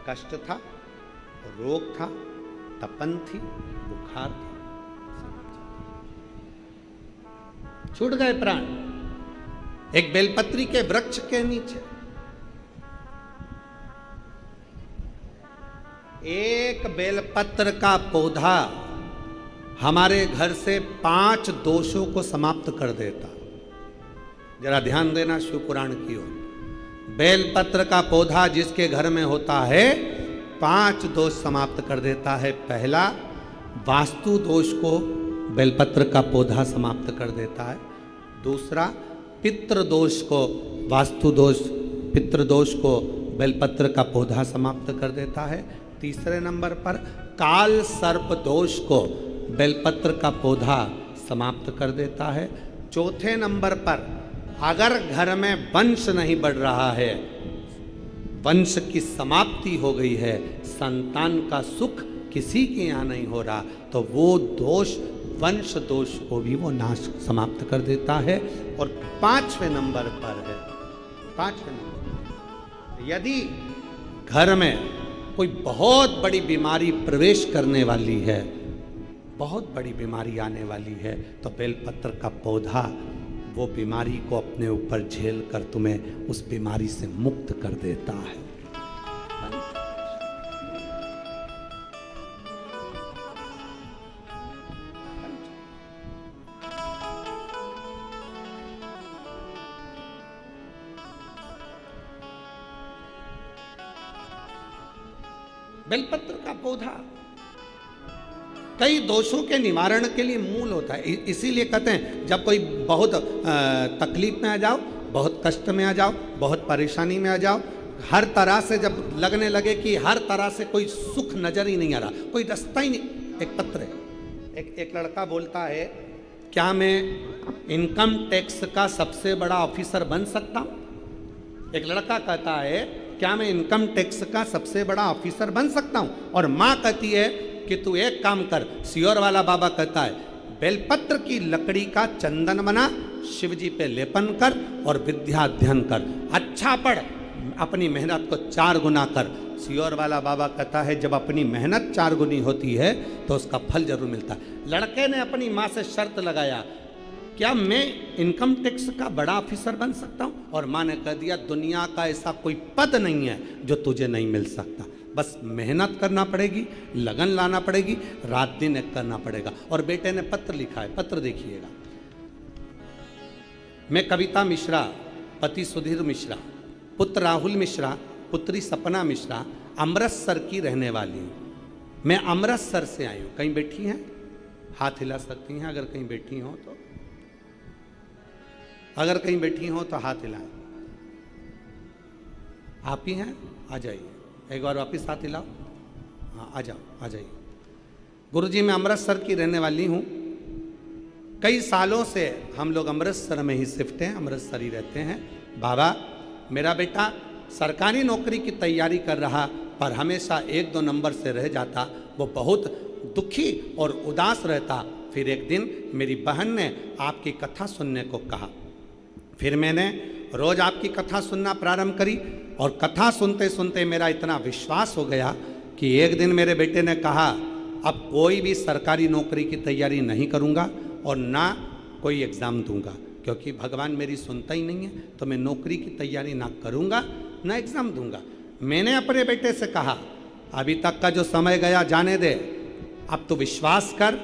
कष्ट था, रोग था, तपन थी, बुखार था, छूट गए प्राण। एक बेलपत्री के वृक्ष के नीचे एक बेलपत्र का पौधा हमारे घर से 5 दोषों को समाप्त कर देता। जरा ध्यान देना शिव पुराण की ओर। बेलपत्र का पौधा जिसके घर में होता है 5 दोष समाप्त कर देता है। पहला, वास्तु दोष को बेलपत्र का पौधा समाप्त कर देता है। दूसरा, पितृ दोष को, वास्तु दोष पितृ दोष को बेलपत्र का पौधा समाप्त कर देता है। तीसरे नंबर पर काल सर्प दोष को बेलपत्र का पौधा समाप्त कर देता है। चौथे नंबर पर अगर घर में वंश नहीं बढ़ रहा है, वंश की समाप्ति हो गई है, संतान का सुख किसी के यहाँ नहीं हो रहा, तो वो दोष, वंश दोष को भी वो नाश समाप्त कर देता है। और पांचवें नंबर पर है, पांचवें नंबर, यदि घर में कोई बहुत बड़ी बीमारी प्रवेश करने वाली है, बहुत बड़ी बीमारी आने वाली है, तो बेलपत्र का पौधा वो बीमारी को अपने ऊपर झेल कर तुम्हें उस बीमारी से मुक्त कर देता है। बेलपत्र का पौधा कई दोषों के निवारण के लिए मूल होता है। इसीलिए कहते हैं जब कोई बहुत तकलीफ में आ जाओ, बहुत कष्ट में आ जाओ, बहुत परेशानी में आ जाओ, हर तरह से जब लगने लगे कि हर तरह से कोई सुख नजर ही नहीं आ रहा, कोई रास्ता ही नहीं, एक पत्र है। एक लड़का बोलता है, क्या मैं इनकम टैक्स का सबसे बड़ा ऑफिसर बन सकता हूँ? एक लड़का कहता है, क्या मैं इनकम टैक्स का सबसे बड़ा ऑफिसर बन सकता हूँ? और माँ कहती है कि तू एक काम कर। सियोर वाला बाबा कहता है, बेलपत्र की लकड़ी का चंदन बना, शिव जी पे लेपन कर और विद्या अध्ययन कर, अच्छा पढ़, अपनी मेहनत को 4 गुना कर। सियोर वाला बाबा कहता है, जब अपनी मेहनत 4 गुनी होती है तो उसका फल जरूर मिलता है। लड़के ने अपनी माँ से शर्त लगाया, क्या मैं इनकम टैक्स का बड़ा ऑफिसर बन सकता हूँ? और माँ ने कह दिया, दुनिया का ऐसा कोई पद नहीं है जो तुझे नहीं मिल सकता, बस मेहनत करना पड़ेगी, लगन लाना पड़ेगी, रात दिन एक करना पड़ेगा। और बेटे ने पत्र लिखा है, पत्र देखिएगा। मैं कविता मिश्रा, पति सुधीर मिश्रा, पुत्र राहुल मिश्रा, पुत्री सपना मिश्रा, अमृतसर की रहने वाली हूँ। मैं अमृतसर से आई हूँ। कहीं बैठी हैं? हाथ हिला सकती हैं अगर कहीं बैठी हो तो। अगर कहीं बैठी हो तो हाथ हिलाएं। आप ही हैं? आ जाइए, एक बार वापिस हाथ हिलाओ। हाँ, आ जाओ, आ जाइए। गुरुजी, मैं अमृतसर की रहने वाली हूँ। कई सालों से हम लोग अमृतसर में ही शिफ्ट हैं, अमृतसर ही रहते हैं। बाबा, मेरा बेटा सरकारी नौकरी की तैयारी कर रहा, पर हमेशा 1-2 नंबर से रह जाता। वो बहुत दुखी और उदास रहता। फिर एक दिन मेरी बहन ने आपकी कथा सुनने को कहा। फिर मैंने रोज आपकी कथा सुनना प्रारंभ करी और कथा सुनते सुनते मेरा इतना विश्वास हो गया कि एक दिन मेरे बेटे ने कहा, अब कोई भी सरकारी नौकरी की तैयारी नहीं करूँगा और ना कोई एग्ज़ाम दूंगा, क्योंकि भगवान मेरी सुनता ही नहीं है, तो मैं नौकरी की तैयारी ना करूँगा ना एग्ज़ाम दूंगा। मैंने अपने बेटे से कहा, अभी तक का जो समय गया जाने दे, अब तो विश्वास कर।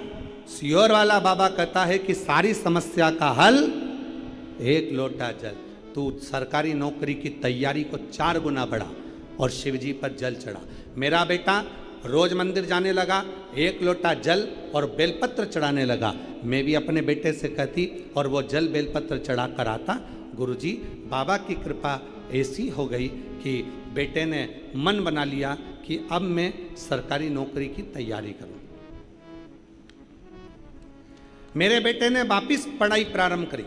सियोर वाला बाबा कहता है कि सारी समस्या का हल 1 लोटा जल। तू सरकारी नौकरी की तैयारी को 4 गुना बढ़ा और शिवजी पर जल चढ़ा। मेरा बेटा रोज मंदिर जाने लगा, 1 लोटा जल और बेलपत्र चढ़ाने लगा। मैं भी अपने बेटे से कहती और वो जल बेलपत्र चढ़ा कर आता। गुरुजी, बाबा की कृपा ऐसी हो गई कि बेटे ने मन बना लिया कि अब मैं सरकारी नौकरी की तैयारी करूं। मेरे बेटे ने वापिस पढ़ाई प्रारंभ करी।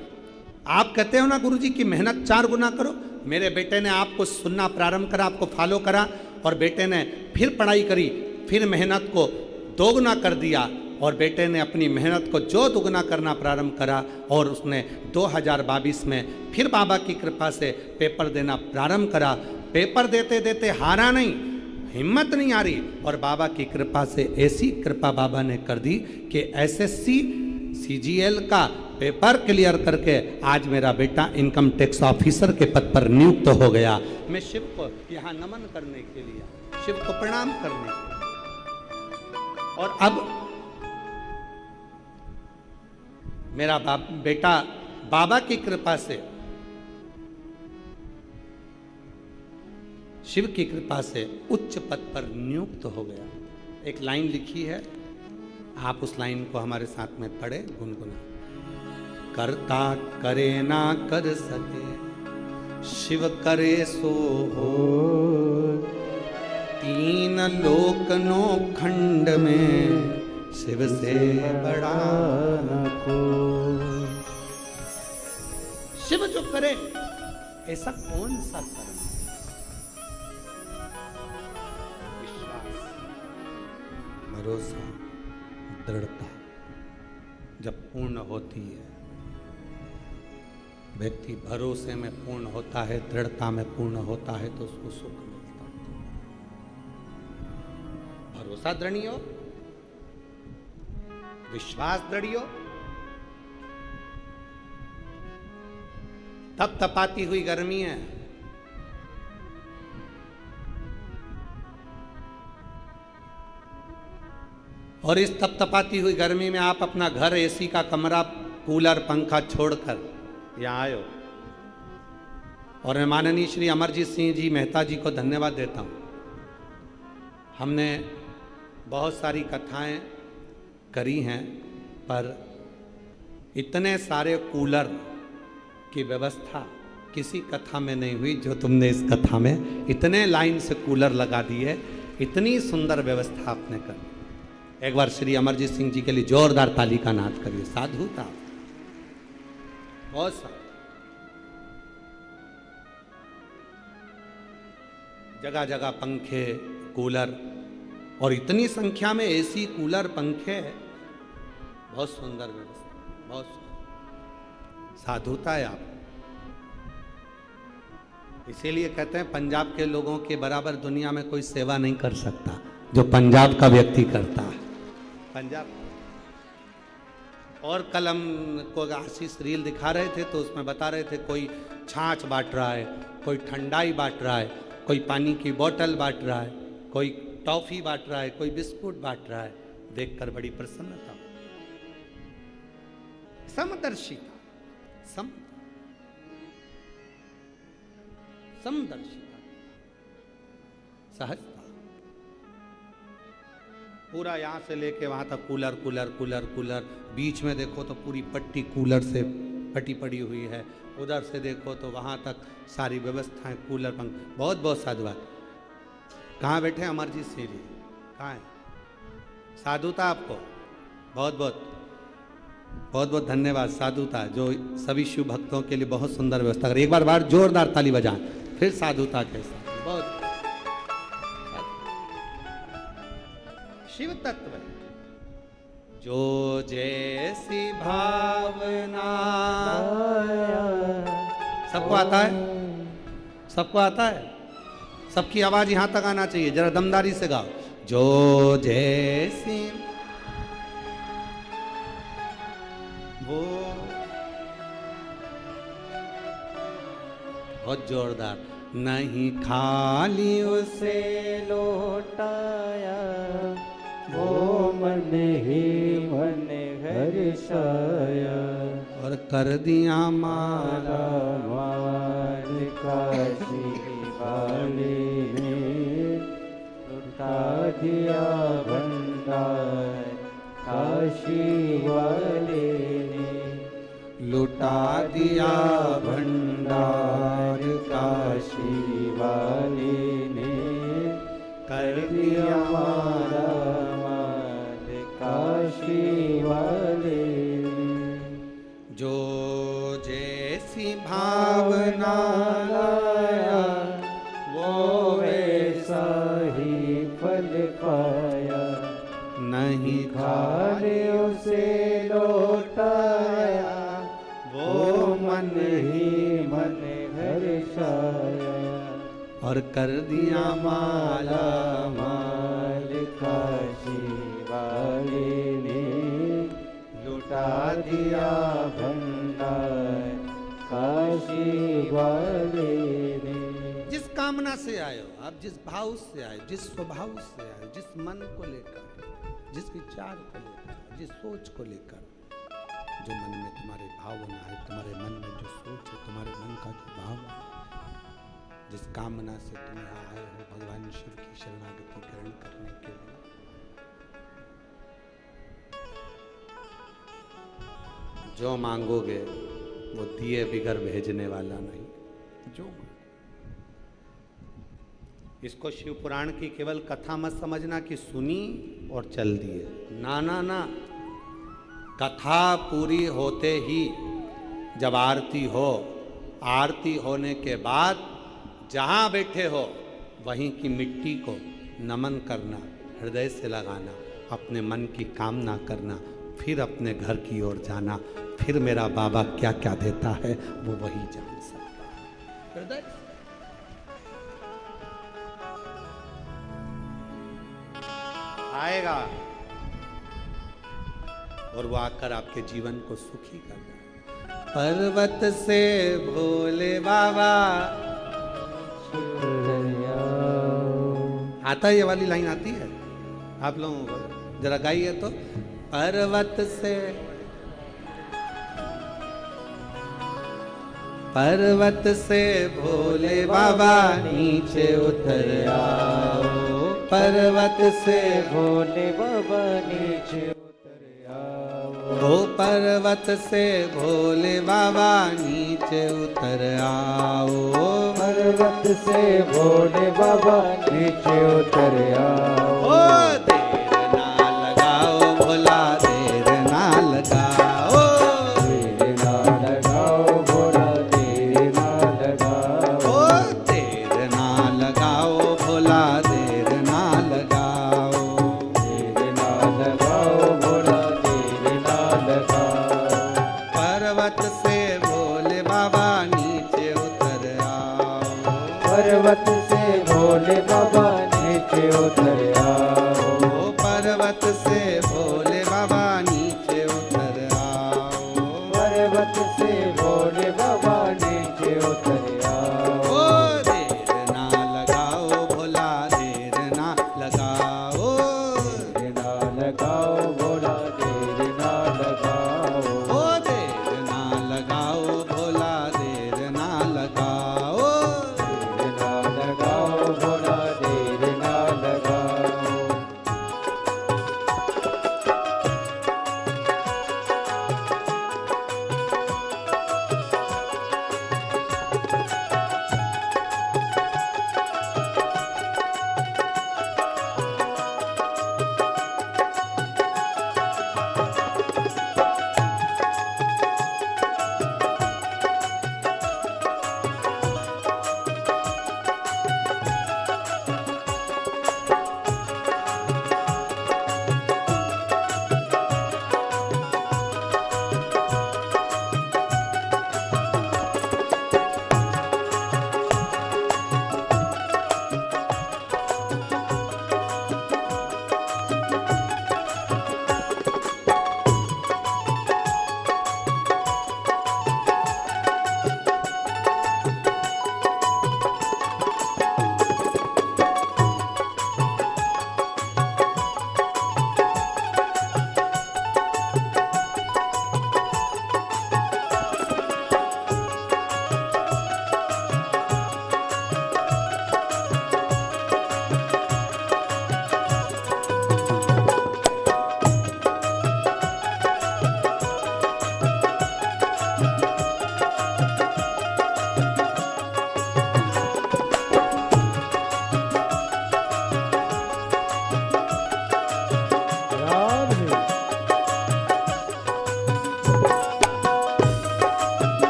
आप कहते हो ना गुरुजी की मेहनत 4 गुना करो, मेरे बेटे ने आपको सुनना प्रारंभ करा, आपको फॉलो करा और बेटे ने फिर पढ़ाई करी, फिर मेहनत को 2 गुना कर दिया और बेटे ने अपनी मेहनत को जो 2 गुना करना प्रारंभ करा और उसने 2022 में फिर बाबा की कृपा से पेपर देना प्रारंभ करा। पेपर देते देते हारा नहीं, हिम्मत नहीं आ रही और बाबा की कृपा से ऐसी कृपा बाबा ने कर दी कि एसएससी सीजीएल का पेपर क्लियर करके आज मेरा बेटा इनकम टैक्स ऑफिसर के पद पर नियुक्त हो गया। मैं शिव को यहाँ नमन करने के लिए, शिव को प्रणाम करने के लिए। और अब मेरा बेटा बाबा की कृपा से, शिव की कृपा से उच्च पद पर नियुक्त हो गया। एक लाइन लिखी है, आप उस लाइन को हमारे साथ में पढ़े, गुनगुना। करता करे ना कर सके, शिव करे सो हो। तीन लोक नो खंड में शिव से बड़ा न को। शिव जो करे ऐसा कौन सा कर्म? विश्वास, भरोसा, दृढ़ता जब पूर्ण होती है, व्यक्ति भरोसे में पूर्ण होता है, दृढ़ता में पूर्ण होता है, तो उसको सुख मिलता है। भरोसा दृढ़ हो, विश्वास दृढ़ हो, तप तपाती हुई गर्मी है, और इस तप तपाती हुई गर्मी में आप अपना घर, एसी का कमरा, कूलर, पंखा छोड़कर यहाँ आए हो। और मैं माननीय श्री अमरजीत सिंह जी मेहता जी को धन्यवाद देता हूँ। हमने बहुत सारी कथाएं करी हैं, पर इतने सारे कूलर की व्यवस्था किसी कथा में नहीं हुई जो तुमने इस कथा में इतने लाइन से कूलर लगा दिए, इतनी सुंदर व्यवस्था आपने कर। एक बार श्री अमरजीत सिंह जी के लिए जोरदार ताली का नाद करिए। साधुता बहुत सा जगह जगह पंखे, कूलर, और इतनी संख्या में एसी, कूलर, पंखे, बहुत सुंदर व्यवस्था, बहुत सुंदर। साधुता है आप। इसीलिए कहते हैं पंजाब के लोगों के बराबर दुनिया में कोई सेवा नहीं कर सकता जो पंजाब का व्यक्ति करता है। पंजाब। और कल हम को आशीष रील दिखा रहे थे तो उसमें बता रहे थे कोई छाछ बांट रहा है, कोई ठंडाई बांट रहा है, कोई पानी की बोतल बांट रहा है, कोई टॉफी बांट रहा है, कोई बिस्कुट बांट रहा है। देखकर बड़ी प्रसन्नता। समदर्शिता, समदर्शिता, सहजता। पूरा यहाँ से लेके वहाँ तक कूलर कूलर कूलर कूलर, बीच में देखो तो पूरी पट्टी कूलर से फटी पड़ी हुई है, उधर से देखो तो वहाँ तक सारी व्यवस्थाएं, कूलर, पंख। बहुत बहुत साधुवाद। कहाँ बैठे अमरजीत सिंह जी? कहाँ है? साधुता आपको बहुत बहुत बहुत बहुत धन्यवाद। साधुता जो सभी शिव भक्तों के लिए बहुत सुंदर व्यवस्था कर। एक बार जोरदार ताली बजाएं, फिर साधुता के साथ। बहुत शिव तत्व है। जो जैसी भावना। सबको आता है? सबको आता है? सबकी आवाज यहां तक आना चाहिए, जरा दमदारी से गाओ। जो जैसी वो, बहुत जोरदार। नहीं खाली उसे लौटाया, वो मन ही मन हर्षाया, और कर दिया माला माल काशी वाले ने, लुटा दिया भंडार काशी वाले ने, लुटा दिया भंडार काशी वाले ने, कर दिया माला माल काशी वाले ने। जो जैसी भावना लाया, वो वैसा ही फल पाया, नहीं खाले उसे लौटाया, वो मन ही मन हर्षाया, और कर दिया माला माल काशी वाले ने, लुटा दिया भंडार काशी वाले ने। जिस कामना से आए हो आप, जिस भाव से आए, जिस स्वभाव से आए, जिस मन को लेकर, जिस विचार को लेकर, जिस सोच को लेकर, जो मन में तुम्हारे भावना है, तुम्हारे मन में जो सोच है, तुम्हारे मन का जो भाव है, जिस कामना से तुम यहाँ आए हो भगवान शिव की शरणागति ग्रहण करने के लिए, जो मांगोगे वो दिए बिगर भेजने वाला नहीं। जो इसको शिव पुराण की केवल कथा मत समझना कि सुनी और चल दिए, ना ना ना। कथा पूरी होते ही जब आरती हो, आरती होने के बाद जहाँ बैठे हो वहीं की मिट्टी को नमन करना, हृदय से लगाना, अपने मन की कामना करना, फिर अपने घर की ओर जाना। फिर मेरा बाबा क्या क्या देता है वो वही जान सकता है। हृदय आएगा और वो आकर आपके जीवन को सुखी करना। पर्वत से भोले बाबा, आता है ये वाली लाइन आती है आप लोगों को, जरा गाइए तो। पर्वत से, पर्वत से भोले बाबा नीचे उतर आओ, पर्वत से भोले बाबा नीचे उतर आओ, ओ पर्वत से भोले बाबा नीचे उतर आओ, पर्वत से भोले बाबा नीचे उतर आओ। ओ देर ना लगाओ भोला, देर ना लगाओ, देर ना लगाओ भोला, देर ना लगाओ, ओ देर ना लगाओ भोला, देर ना लगाओ, देर ना लगाओ भोला, देर ना लगाओ। पर्वत से भोले बाबा नीचे उतर आओ, पर्वत से भोले बाबा नीचे उतर आओ, ओ पर्वत से भोले बाबा नीचे उतर आओ, पर्वत से भोले बाबा नीचे उतर आओ। ओ देर ना लगाओ भोला, देर ना लगाओ, देर ना लगाओ भोला, देर ना लगाओ, ओ देर ना लगाओ भोला, देर ना लगाओ, देर ना लगाओ भोला, देर ना लगाओ।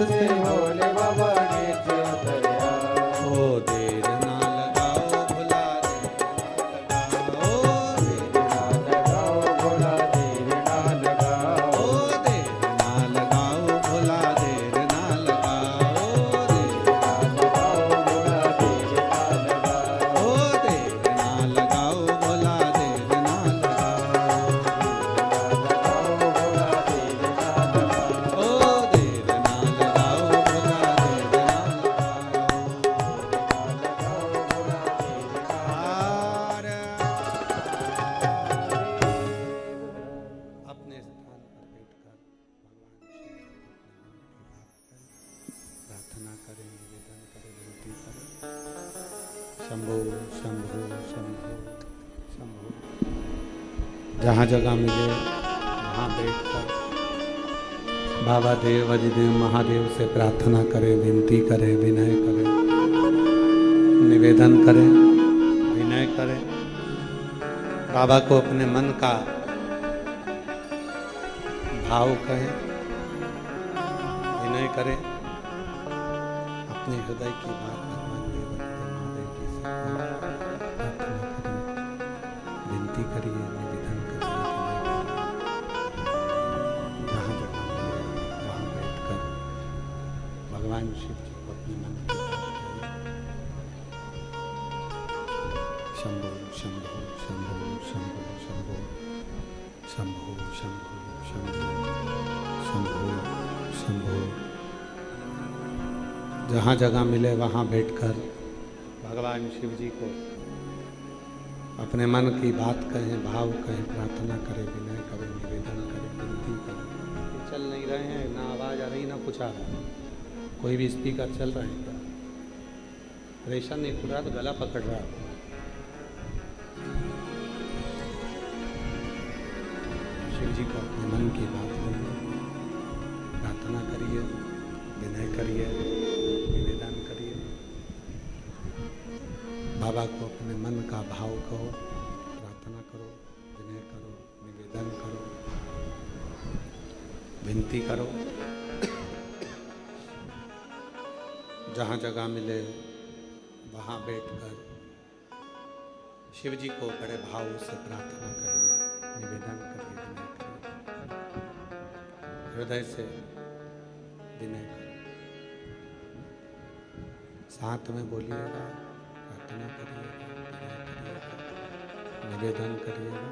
से भोले बाबा नीचे उतर आओ। ओ देर ना लगाओ भोला देर ना लगाओ, देर ना लगाओ भोला देर ना लगाओ। ओ देर ना लगाओ भोला देर ना लगाओ, लगाओ भोला देर ना लगाओ। ओ देर ना लगाओ भोला देर ना अपने स्थान पर बैठकर भगवान शिव जी को अपने मन की बात कहें, प्रार्थना करें, निवेदन करें, विनती करें। शंभो शंभो शंभो शंभो। जहाँ जगह मिले वहाँ बैठकर बाबा देव अधिदेव महादेव से प्रार्थना करें, विनती करें, विनय करें, निवेदन करें, विनय करें। बाबा को अपने मन का भाव कहें, विनय करें, अपने हृदय की बात भगवान देव महादेव जी से प्रार्थना करिए, विनती करिए, निवेदन करिए, जहाँ जगह मिले वहाँ बैठकर भगवान शिव जी को अपने मन की बात कहिए। शंभो शंभो शंभो शंभो शंभो शंभो शंभो शंभो शंभो शंभो। जहाँ जगह मिले वहाँ बैठकर भगवान शिव जी को अपने मन की बात कहें, भाव कहें, प्रार्थना करें, विनय करें, निवेदन करें, विनती करें। ये चल नहीं रहे हैं, ना आवाज़ आ रही ना कुछ आ रहा है। कोई भी स्पीकर चल रहे हैं क्या? प्रेशर नहीं खुल रहा तो गला पकड़ रहा है। शिव जी को अपने मन की बात करिए, प्रार्थना करिए, विनय करिए, निवेदन करिए। बाबा को अपने मन का भाव कहो, प्रार्थना करो, विनय करो, निवेदन करो, विनती करो। जहाँ जगह मिले वहाँ बैठकर शिव जी को बड़े भाव से प्रार्थना करिए, निवेदन करिए, विनय करिए, हृदय से विनय करिए। साथ में बोलिएगा, प्रार्थना करिएगा, विनय करिएगा, निवेदन करिएगा।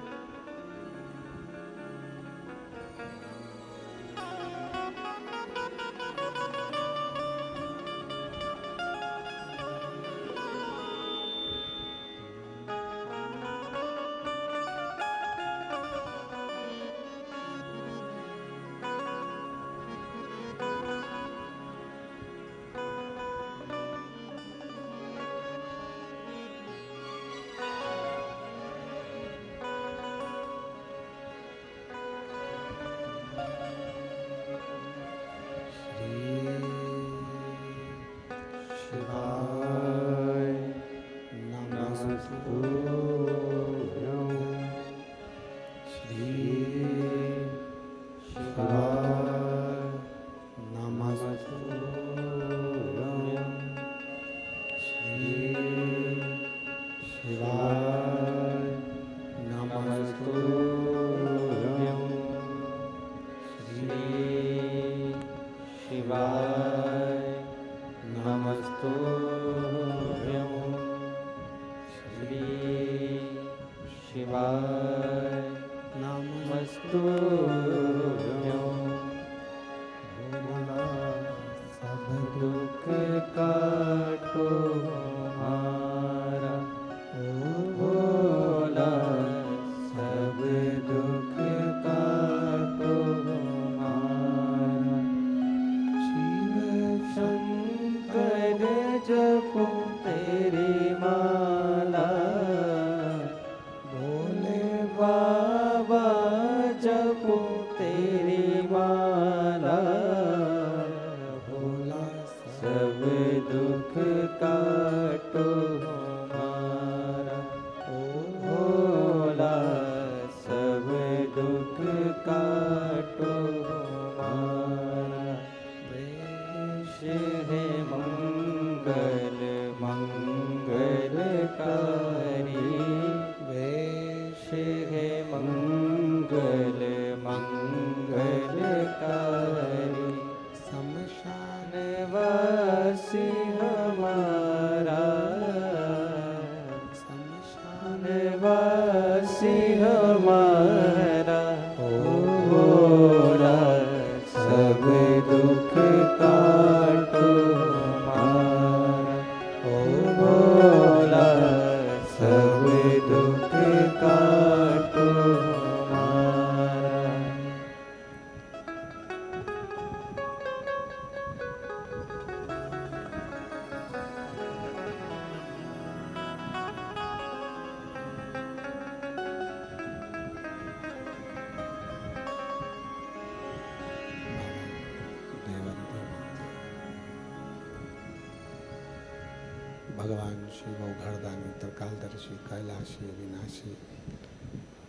भगवान शिव घरदानी त्रिकालदर्शी कैलाशी अविनाशी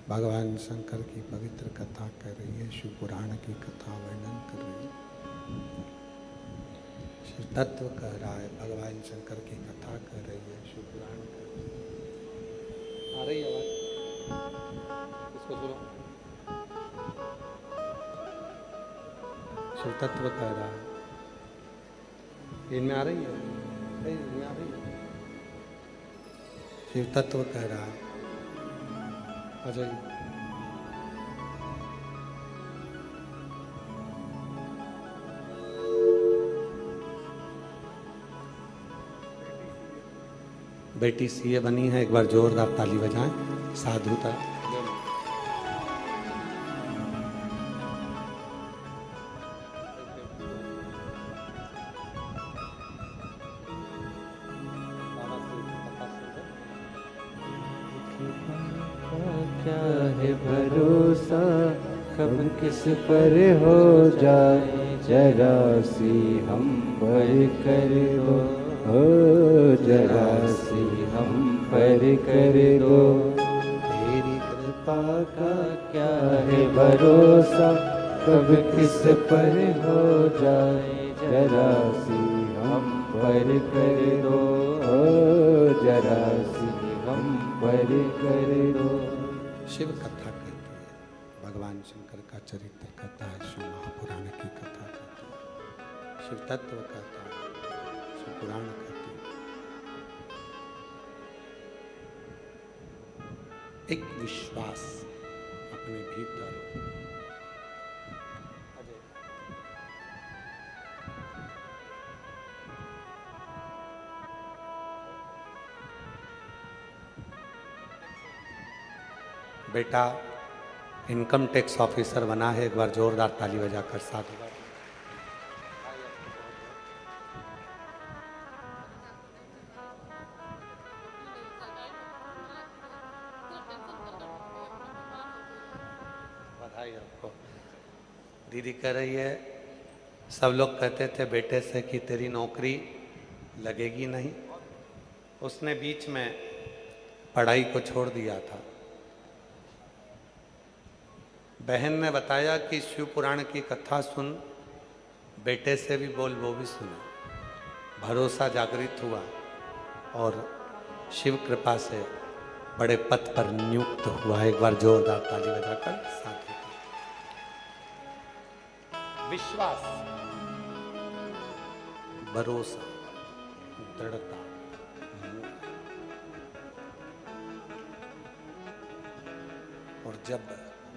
भगवान शंकर की पवित्र कथा कर रही है, शिव पुराण की कथा वर्णन कर रही है। शिव तत्व कह रहा है, भगवान शंकर की कथा कर रही है, शिव पुराण कर रही है। आ रही है आवाज? इसको सुनो। शिव तत्व कह रहा है, इनमें आ रही है, इनमें आ रही है। शिव तत्व कह रहा है, अजय बेटी सीए बनी है, एक बार जोरदार ताली बजाएं। साधुता क्या है भरोसा, कब किस पर हो जाए, जरा सी हम पर कर दो, हो जरा सी हम पर कर दो। तेरी कृपा का क्या है भरोसा, कब किस पर हो जाए, जरा सी हम पर कर दो, हो जरा सी हम पर कर दो। शिव कथा कहती है, भगवान शंकर का चरित्र कहता है, शिव महापुराण की कथा कहती है, शिव तत्व कहता है, शिव पुराण कहती है। एक विश्वास अपने भीतर बेटा इनकम टैक्स ऑफिसर बना है, एक बार जोरदार ताली बजाकर साथ बधाई आपको। दीदी कह रही है, सब लोग कहते थे बेटे से कि तेरी नौकरी लगेगी नहीं, उसने बीच में पढ़ाई को छोड़ दिया था। बहन ने बताया कि शिव पुराण की कथा सुन, बेटे से भी बोल, वो भी सुना। भरोसा जागृत हुआ और शिव कृपा से बड़े पद पर नियुक्त हुआ। एक बार जोरदार ताली बजाकर साथ ही विश्वास, भरोसा, दृढ़ता, और जब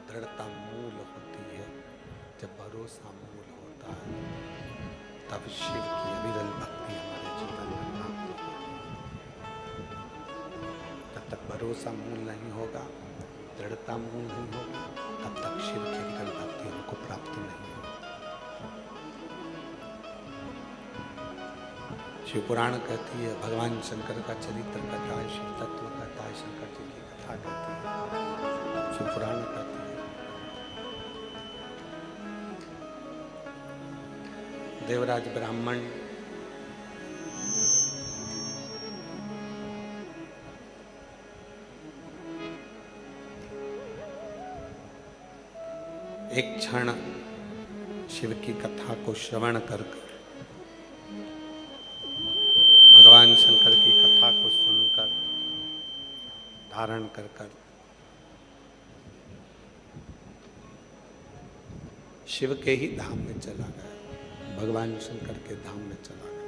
दृढ़ता मूल होती है, जब भरोसा मूल होता है, तब शिव की अविरल भक्ति हमारे जीवन में प्राप्त होती है। जब तक भरोसा मूल नहीं होगा, दृढ़ता मूल नहीं होगी, तब तक शिव की अविरल भक्ति हमको प्राप्त नहीं होगी। शिव पुराण कहती है, भगवान शंकर का चरित्र कहता है, शिव तत्व कहता है, शंकर जी की कथा कहती है, शिव पुराण कहती है। देवराज ब्राह्मण एक क्षण शिव की कथा को श्रवण कर भगवान शंकर की कथा को सुनकर धारण कर शिव के ही धाम में चला गया, भगवान शंकर के धाम में चला गया।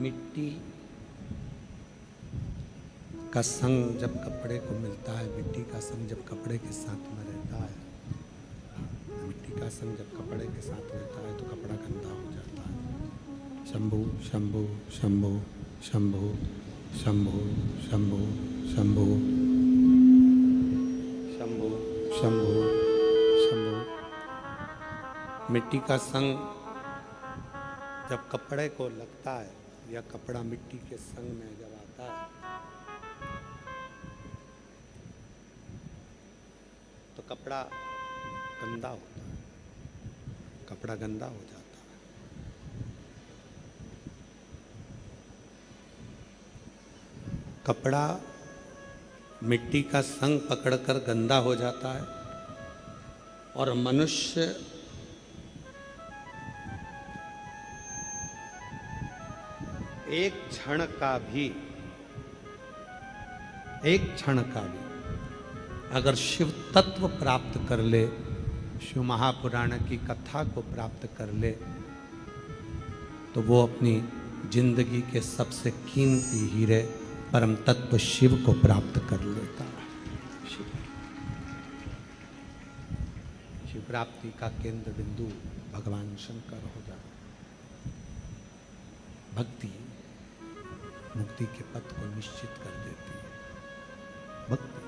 मिट्टी का संग जब कपड़े को मिलता है, मिट्टी का संग जब कपड़े के साथ में रहता है, मिट्टी का संग जब कपड़े के साथ रहता है तो कपड़ा गंदा हो जाता है। शंभु शंभु शंभु शंभु शंभु शंभु शंभु शंभु शंभु शंभु। मिट्टी का संग जब कपड़े को लगता है या कपड़ा मिट्टी के संग में जब आता है तो कपड़ा गंदा होता है, कपड़ा गंदा हो जाता है। कपड़ा मिट्टी का संग पकड़कर गंदा हो जाता है और मनुष्य एक क्षण का भी अगर शिव तत्व प्राप्त कर ले, शिव महापुराण की कथा को प्राप्त कर ले, तो वो अपनी जिंदगी के सबसे कीमती हीरे परम तत्व शिव को प्राप्त कर लेता है। शिव प्राप्ति का केंद्र बिंदु भगवान शंकर हो जाता। भक्ति मुक्ति के पथ को निश्चित कर देती है। भक्ति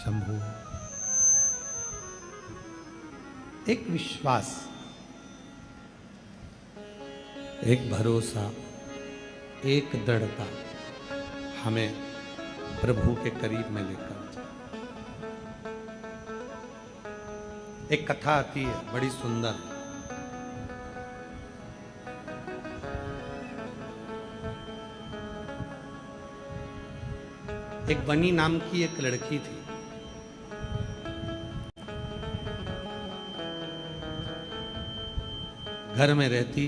शंभु एक विश्वास, एक भरोसा, एक दृढ़ता हमें प्रभु के करीब में लेकर जाए। एक कथा आती है बड़ी सुंदर। एक बनी नाम की एक लड़की थी। घर में रहती,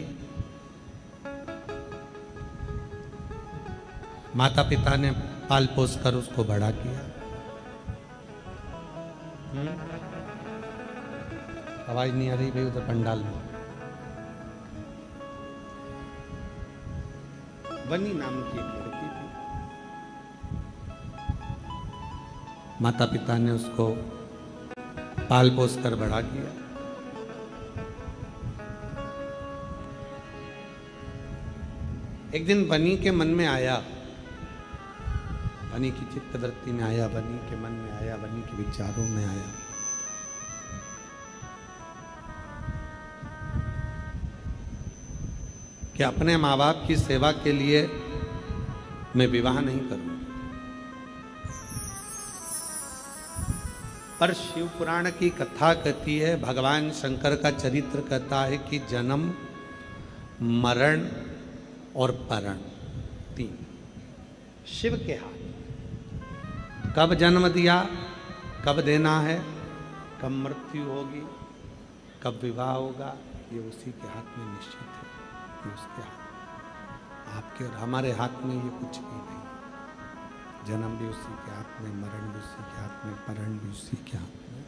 माता पिता ने पाल पोस कर उसको बड़ा किया। आवाज नहीं आ रही भाई उधर पंडाल में। बनी नाम की एक लड़की थी। माता पिता ने उसको पाल पोस कर बड़ा किया। एक दिन बनी के मन में आया, बनी की चित्तवृत्ति में आया, बनी के मन में आया, बनी के विचारों में आया कि अपने माँ बाप की सेवा के लिए मैं विवाह नहीं करूंगा। पर शिव पुराण की कथा कहती है, भगवान शंकर का चरित्र कहता है कि जन्म, मरण और परण तीन शिव के हाथ। कब जन्म दिया, कब देना है, कब मृत्यु होगी, कब विवाह होगा, ये उसी के हाथ में निश्चित है। ये उसके हाथ, आपके और हमारे हाथ में ये कुछ भी नहीं। जन्म भी उसी के हाथ में, मरण भी उसी के हाथ में, परण भी उसी के हाथ में।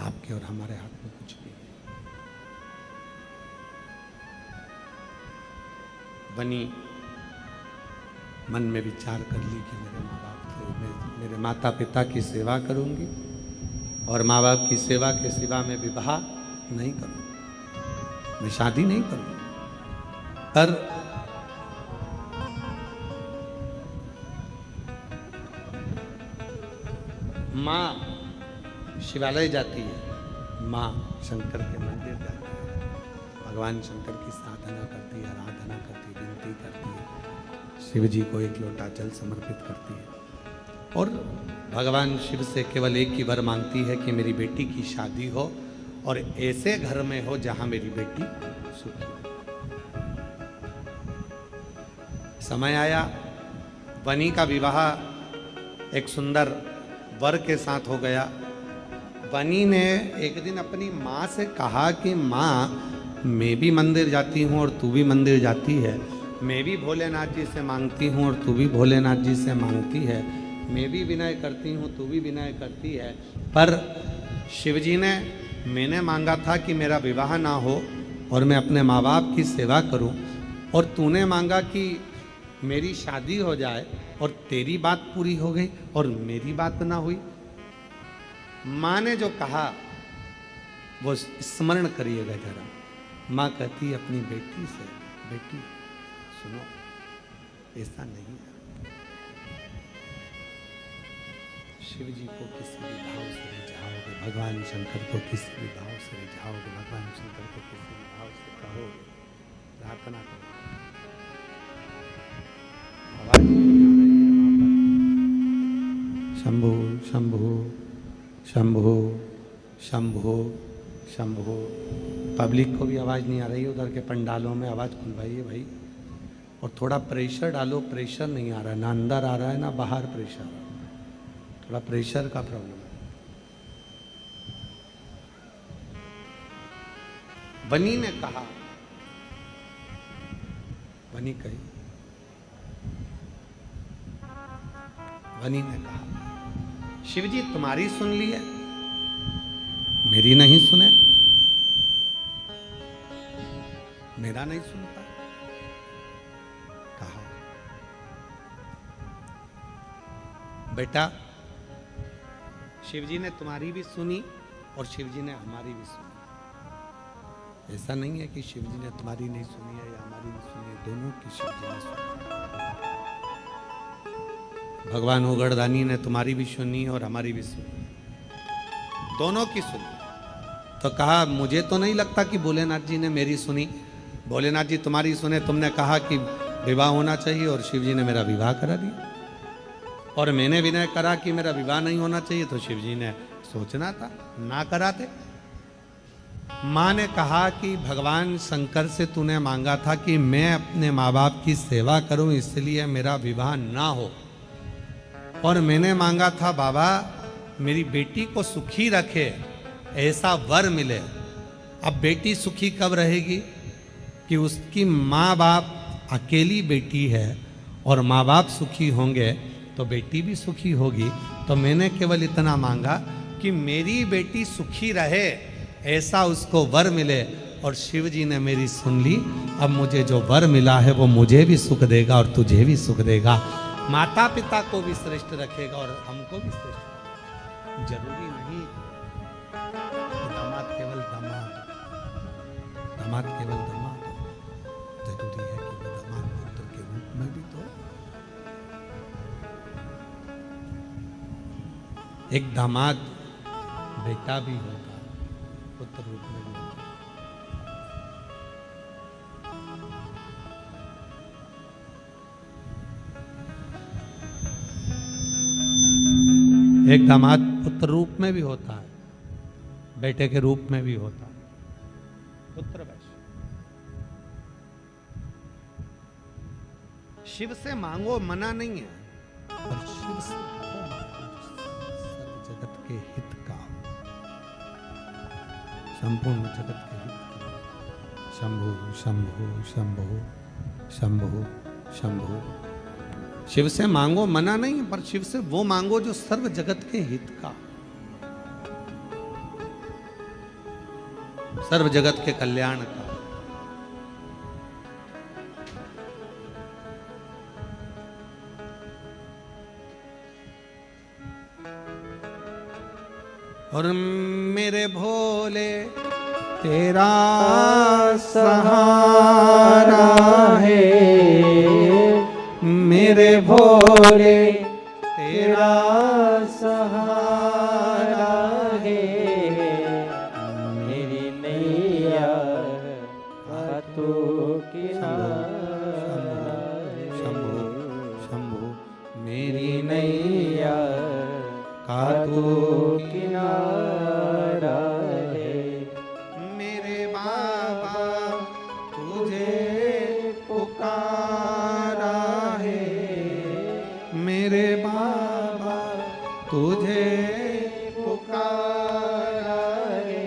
आपके और हमारे हाथ में कुछ भी नहीं। बनी मन में विचार कर ली कि मेरे माँ बाप के, मेरे माता पिता की सेवा करूंगी और माँ बाप की सेवा के सिवा मैं विवाह नहीं करूंगी, मैं शादी नहीं करूंगी। पर माँ शिवालय जाती है, माँ शंकर के मंदिर जाती है, भगवान शंकर की साधना करती है, आराधना करती है, विनती करती है, शिव जी को एक लोटा जल समर्पित करती है और भगवान शिव से केवल एक ही वर मांगती है कि मेरी बेटी की शादी हो और ऐसे घर में हो जहां मेरी बेटी सुखी हो। समय आया, बनी का विवाह एक सुंदर वर के साथ हो गया। बनी ने एक दिन अपनी माँ से कहा कि माँ, मैं भी मंदिर जाती हूँ और तू भी मंदिर जाती है, मैं भी भोलेनाथ जी से मांगती हूँ और तू भी भोलेनाथ जी से मांगती है, मैं भी विनय करती हूँ, तू भी विनय करती है, पर शिव जी ने, मैंने मांगा था कि मेरा विवाह ना हो और मैं अपने माँ बाप की सेवा करूँ, और तूने मांगा कि मेरी शादी हो जाए और तेरी बात पूरी हो गई और मेरी बात ना हुई। माँ ने जो कहा वो स्मरण करिएगा जरा। माँ कहती अपनी बेटी से, बेटी सुनो, ऐसा नहीं है, शिव जी को किसी भी भाव से रिझाओगे, भगवान शंकर को किसी भी भाव से रिझाओगे, भगवान शंकर को किसी भी भाव से कहोगे, प्रार्थना करो। शंभु शंभु शंभु शंभो शंभो। पब्लिक को भी आवाज़ नहीं आ रही, उधर के पंडालों में आवाज़ खुलवाइए भाई, और थोड़ा प्रेशर डालो। प्रेशर नहीं आ रहा है, ना अंदर आ रहा है ना बाहर प्रेशर, थोड़ा प्रेशर का प्रॉब्लम है। बनी ने कहा, बनी कही, बनी ने कहा शिवजी तुम्हारी सुन ली है, मेरी नहीं सुने, मेरा नहीं सुनता। कहा बेटा शिवजी ने तुम्हारी भी सुनी और शिवजी ने हमारी भी सुनी। ऐसा नहीं है कि शिवजी ने तुम्हारी नहीं सुनी है या हमारी नहीं सुनी है, दोनों की शिवजी ने सुनी। भगवान उगड़दानी ने तुम्हारी भी सुनी और हमारी भी सुनी, दोनों की सुनी। तो कहा मुझे तो नहीं लगता कि भोलेनाथ जी ने मेरी सुनी, भोलेनाथ जी तुम्हारी सुने। तुमने कहा कि विवाह होना चाहिए और शिव जी ने मेरा विवाह करा दिया, और मैंने विनय करा कि मेरा विवाह नहीं होना चाहिए, तो शिव जी ने सोचना था ना कराते। माँ ने कहा कि भगवान शंकर से तूने मांगा था कि मैं अपने माँ बाप की सेवा करूं, इसलिए मेरा विवाह ना हो, और मैंने मांगा था बाबा मेरी बेटी को सुखी रखे, ऐसा वर मिले। अब बेटी सुखी कब रहेगी कि उसकी माँ बाप अकेली बेटी है, और माँ बाप सुखी होंगे तो बेटी भी सुखी होगी। तो मैंने केवल इतना मांगा कि मेरी बेटी सुखी रहे, ऐसा उसको वर मिले, और शिव जी ने मेरी सुन ली। अब मुझे जो वर मिला है वो मुझे भी सुख देगा और तुझे भी सुख देगा, माता पिता को भी श्रेष्ठ रखेगा और हमको भी श्रेष्ठ। जरूरी नहीं दामाद केवल दामाद, दामाद केवल दामाद, जरूरी है कि वो दामाद पुत्र के रूप में भी तो। एक दामाद बेटा भी होगा, पुत्र रूप में भी होगा। एक दामाद पुत्र रूप में भी होता है, बेटे के रूप में भी होता है। पुत्र वैश्य शिव से मांगो, मना नहीं है, पर शिव से सर्व जगत के हित का, संपूर्ण जगत के हित का। शंभु शंभु शंभु शंभु शंभु। शिव से मांगो, मना नहीं, पर शिव से वो मांगो जो सर्व जगत के हित का, सर्व जगत के कल्याण का। और मेरे भोले तेरा सहारा है, मेरे भोले तेरा सहारा है, मेरी नैया हाथों किनारा है। शंभु शंभु मेरी नैया हाथों किनारा है। मेरे बाबा तुझे पुकारा है, मेरे बाबा तुझे पुकारा है।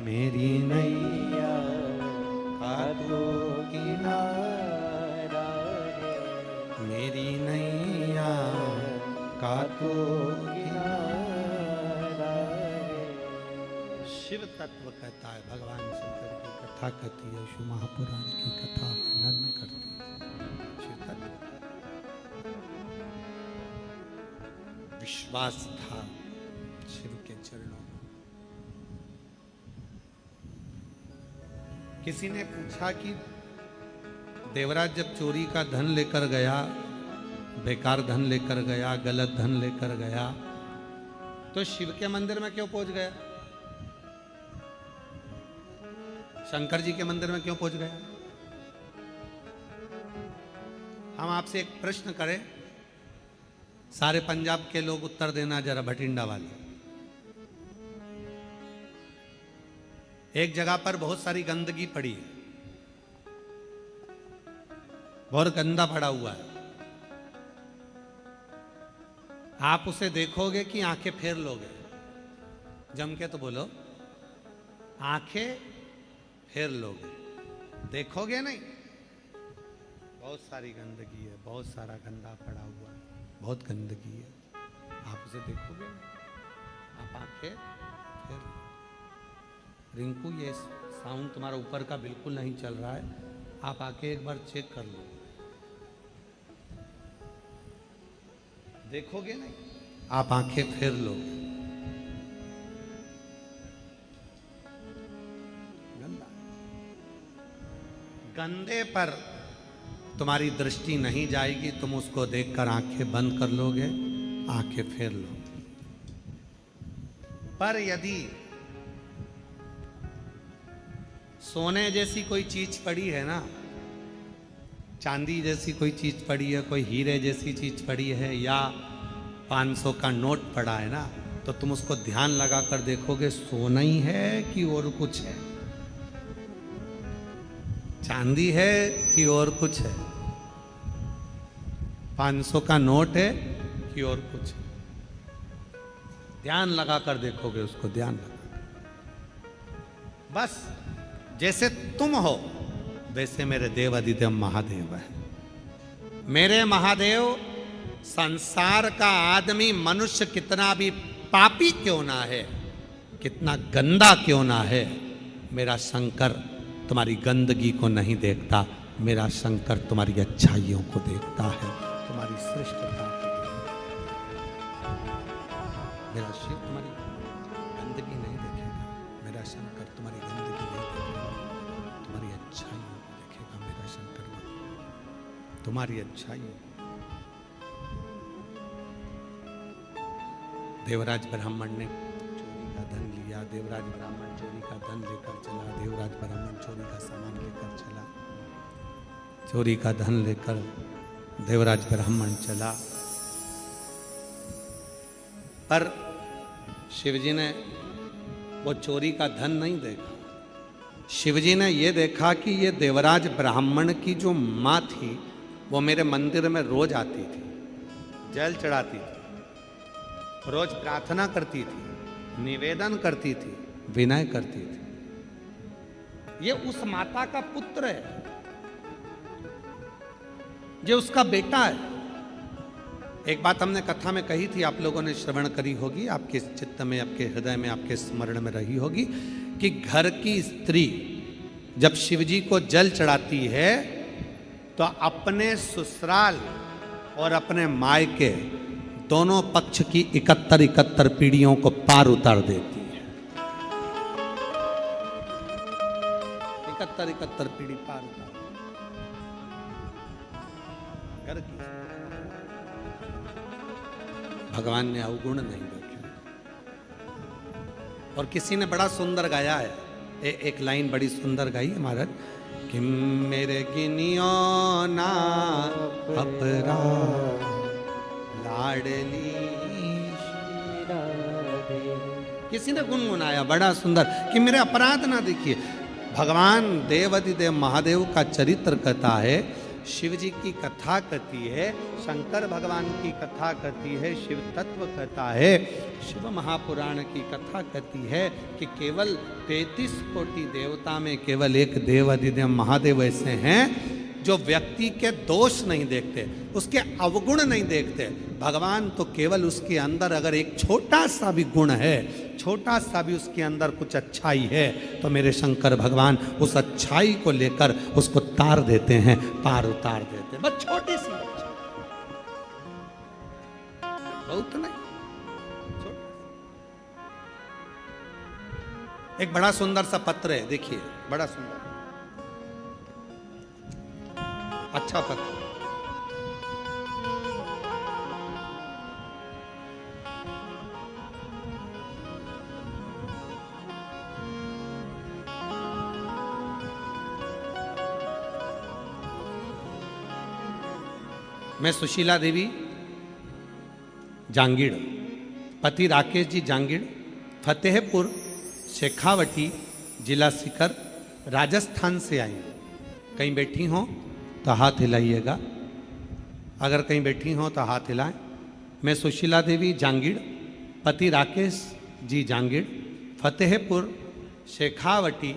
मेरी नैया हाथों किनारा है, मेरी नैया कातों किनारा है। शिव तत्व कहता है, भगवान शंकर की कथा कहती है, शिव महापुराण की कथा वर्णन करती है। शिव तत्व विश्वास था शिव के चरणों में। किसी ने पूछा कि देवराज जब चोरी का धन लेकर गया, बेकार धन लेकर गया, गलत धन लेकर गया, तो शिव के मंदिर में क्यों पहुंच गया? शंकर जी के मंदिर में क्यों पहुंच गया? हम आपसे एक प्रश्न करें, सारे पंजाब के लोग उत्तर देना जरा, भटिंडा वाले। एक जगह पर बहुत सारी गंदगी पड़ी है, बहुत गंदा पड़ा हुआ है। आप उसे देखोगे कि आंखें फेर लोगे? जम के तो बोलो, आंखें फेर लोगे, देखोगे नहीं? बहुत सारी गंदगी है, बहुत सारा गंदा पड़ा हुआ है, बहुत गंदगी है, आप उसे देखोगे नहीं, आप आंखें फेर लो। रिंकू, ये साउंड तुम्हारा ऊपर का बिल्कुल नहीं चल रहा है, आप आके एक बार चेक कर लो, देखोगे नहीं, आप आंखें फेर लोगे। गंदा, गंदे पर तुम्हारी दृष्टि नहीं जाएगी, तुम उसको देखकर आंखें बंद कर लोगे, आंखें फेर लोगे। पर यदि सोने जैसी कोई चीज पड़ी है ना, चांदी जैसी कोई चीज पड़ी है, कोई हीरे जैसी चीज पड़ी है, या 500 का नोट पड़ा है ना, तो तुम उसको ध्यान लगाकर देखोगे, सोना ही है कि और कुछ है? चांदी है कि और कुछ है? 500 का नोट है कि और कुछ है? ध्यान लगाकर देखोगे उसको, ध्यान लगाकर। बस जैसे तुम हो वैसे मेरे देव अधिदेव महादेव है। मेरे महादेव, संसार का आदमी, मनुष्य कितना भी पापी क्यों ना है, कितना गंदा क्यों ना है, मेरा शंकर तुम्हारी गंदगी को नहीं देखता, मेरा शंकर तुम्हारी अच्छाइयों को देखता है, तुम्हारी श्रेष्ठता को देखता है। मेरा शिव तुम्हारी गंदगी नहीं देखेगा, मेरा शंकर तुम्हारी गंदगी नहीं देखेगा, तुम्हारी अच्छाइयों को देखेगा, मेरा शंकर तुम्हारी अच्छाइयों। देवराज ब्राह्मण ने चोरी का धन लिया, देवराज ब्राह्मण चोरी का धन लेकर चला, देवराज ब्राह्मण चोरी का सामान लेकर चला, चोरी का धन लेकर देवराज ब्राह्मण चला। पर शिवजी ने वो चोरी का धन नहीं देखा, शिवजी ने ये देखा कि ये देवराज ब्राह्मण की जो माँ थी वो मेरे मंदिर में रोज आती थी, जल चढ़ाती थी, रोज प्रार्थना करती थी, निवेदन करती थी, विनय करती थी। ये उस माता का पुत्र है, ये उसका बेटा है। एक बात हमने कथा में कही थी, आप लोगों ने श्रवण करी होगी, आपके चित्त में, आपके हृदय में, आपके स्मरण में रही होगी, कि घर की स्त्री जब शिवजी को जल चढ़ाती है तो अपने ससुराल और अपने मायके दोनों पक्ष की 71 पीढ़ियों को पार उतार देती है। 71 पीढ़ी पार उतार घर की। भगवान ने अवगुण नहीं देखे। और किसी ने बड़ा सुंदर गाया है, एक लाइन बड़ी सुंदर गाई है महाराज, कि मेरे गिनियो ना अपरा लाडली। किसी ने गुनगुनाया बड़ा सुंदर कि मेरे अपराध ना देखिए। भगवान देवाधिदेव महादेव का चरित्र कथा है, शिव जी की कथा कहती है, शंकर भगवान की कथा कहती है, शिव तत्व कथा है, शिव महापुराण की कथा कहती है कि केवल 33 कोटि देवता में केवल एक देवाधिदेव महादेव ऐसे हैं जो व्यक्ति के दोष नहीं देखते, उसके अवगुण नहीं देखते। भगवान तो केवल उसके अंदर अगर एक छोटा सा भी गुण है, छोटा सा भी उसके अंदर कुछ अच्छाई है, तो मेरे शंकर भगवान उस अच्छाई को लेकर उसको तार देते हैं, पार उतार देते हैं। बस छोटी सी अच्छाई, बहुत नहीं, छोटा। एक बड़ा सुंदर सा पत्र है, देखिए, बड़ा सुंदर, अच्छा पत्र। मैं सुशीला देवी जांगीड़, पति राकेश जी जांगीड़, फतेहपुर शेखावटी जिला सीकर, राजस्थान से आई हूँ। कहीं बैठी हो तो हाथ हिलाइएगा, अगर कहीं बैठी हो तो हाथ हिलाएं। मैं सुशीला देवी जांगीड़, पति राकेश जी जांगीड़, फतेहपुर शेखावटी,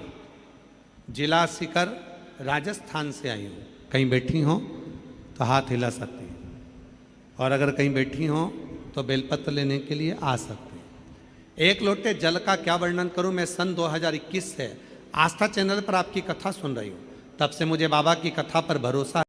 जिला सीकर, राजस्थान से आई हूँ। कहीं बैठी हो तो हाथ हिला सकती हैं, और अगर कहीं बैठी हो तो बेलपत्र लेने के लिए आ सकते हैं। एक लोटे जल का क्या वर्णन करूं। मैं सन 2021 से आस्था चैनल पर आपकी कथा सुन रही हूं, तब से मुझे बाबा की कथा पर भरोसा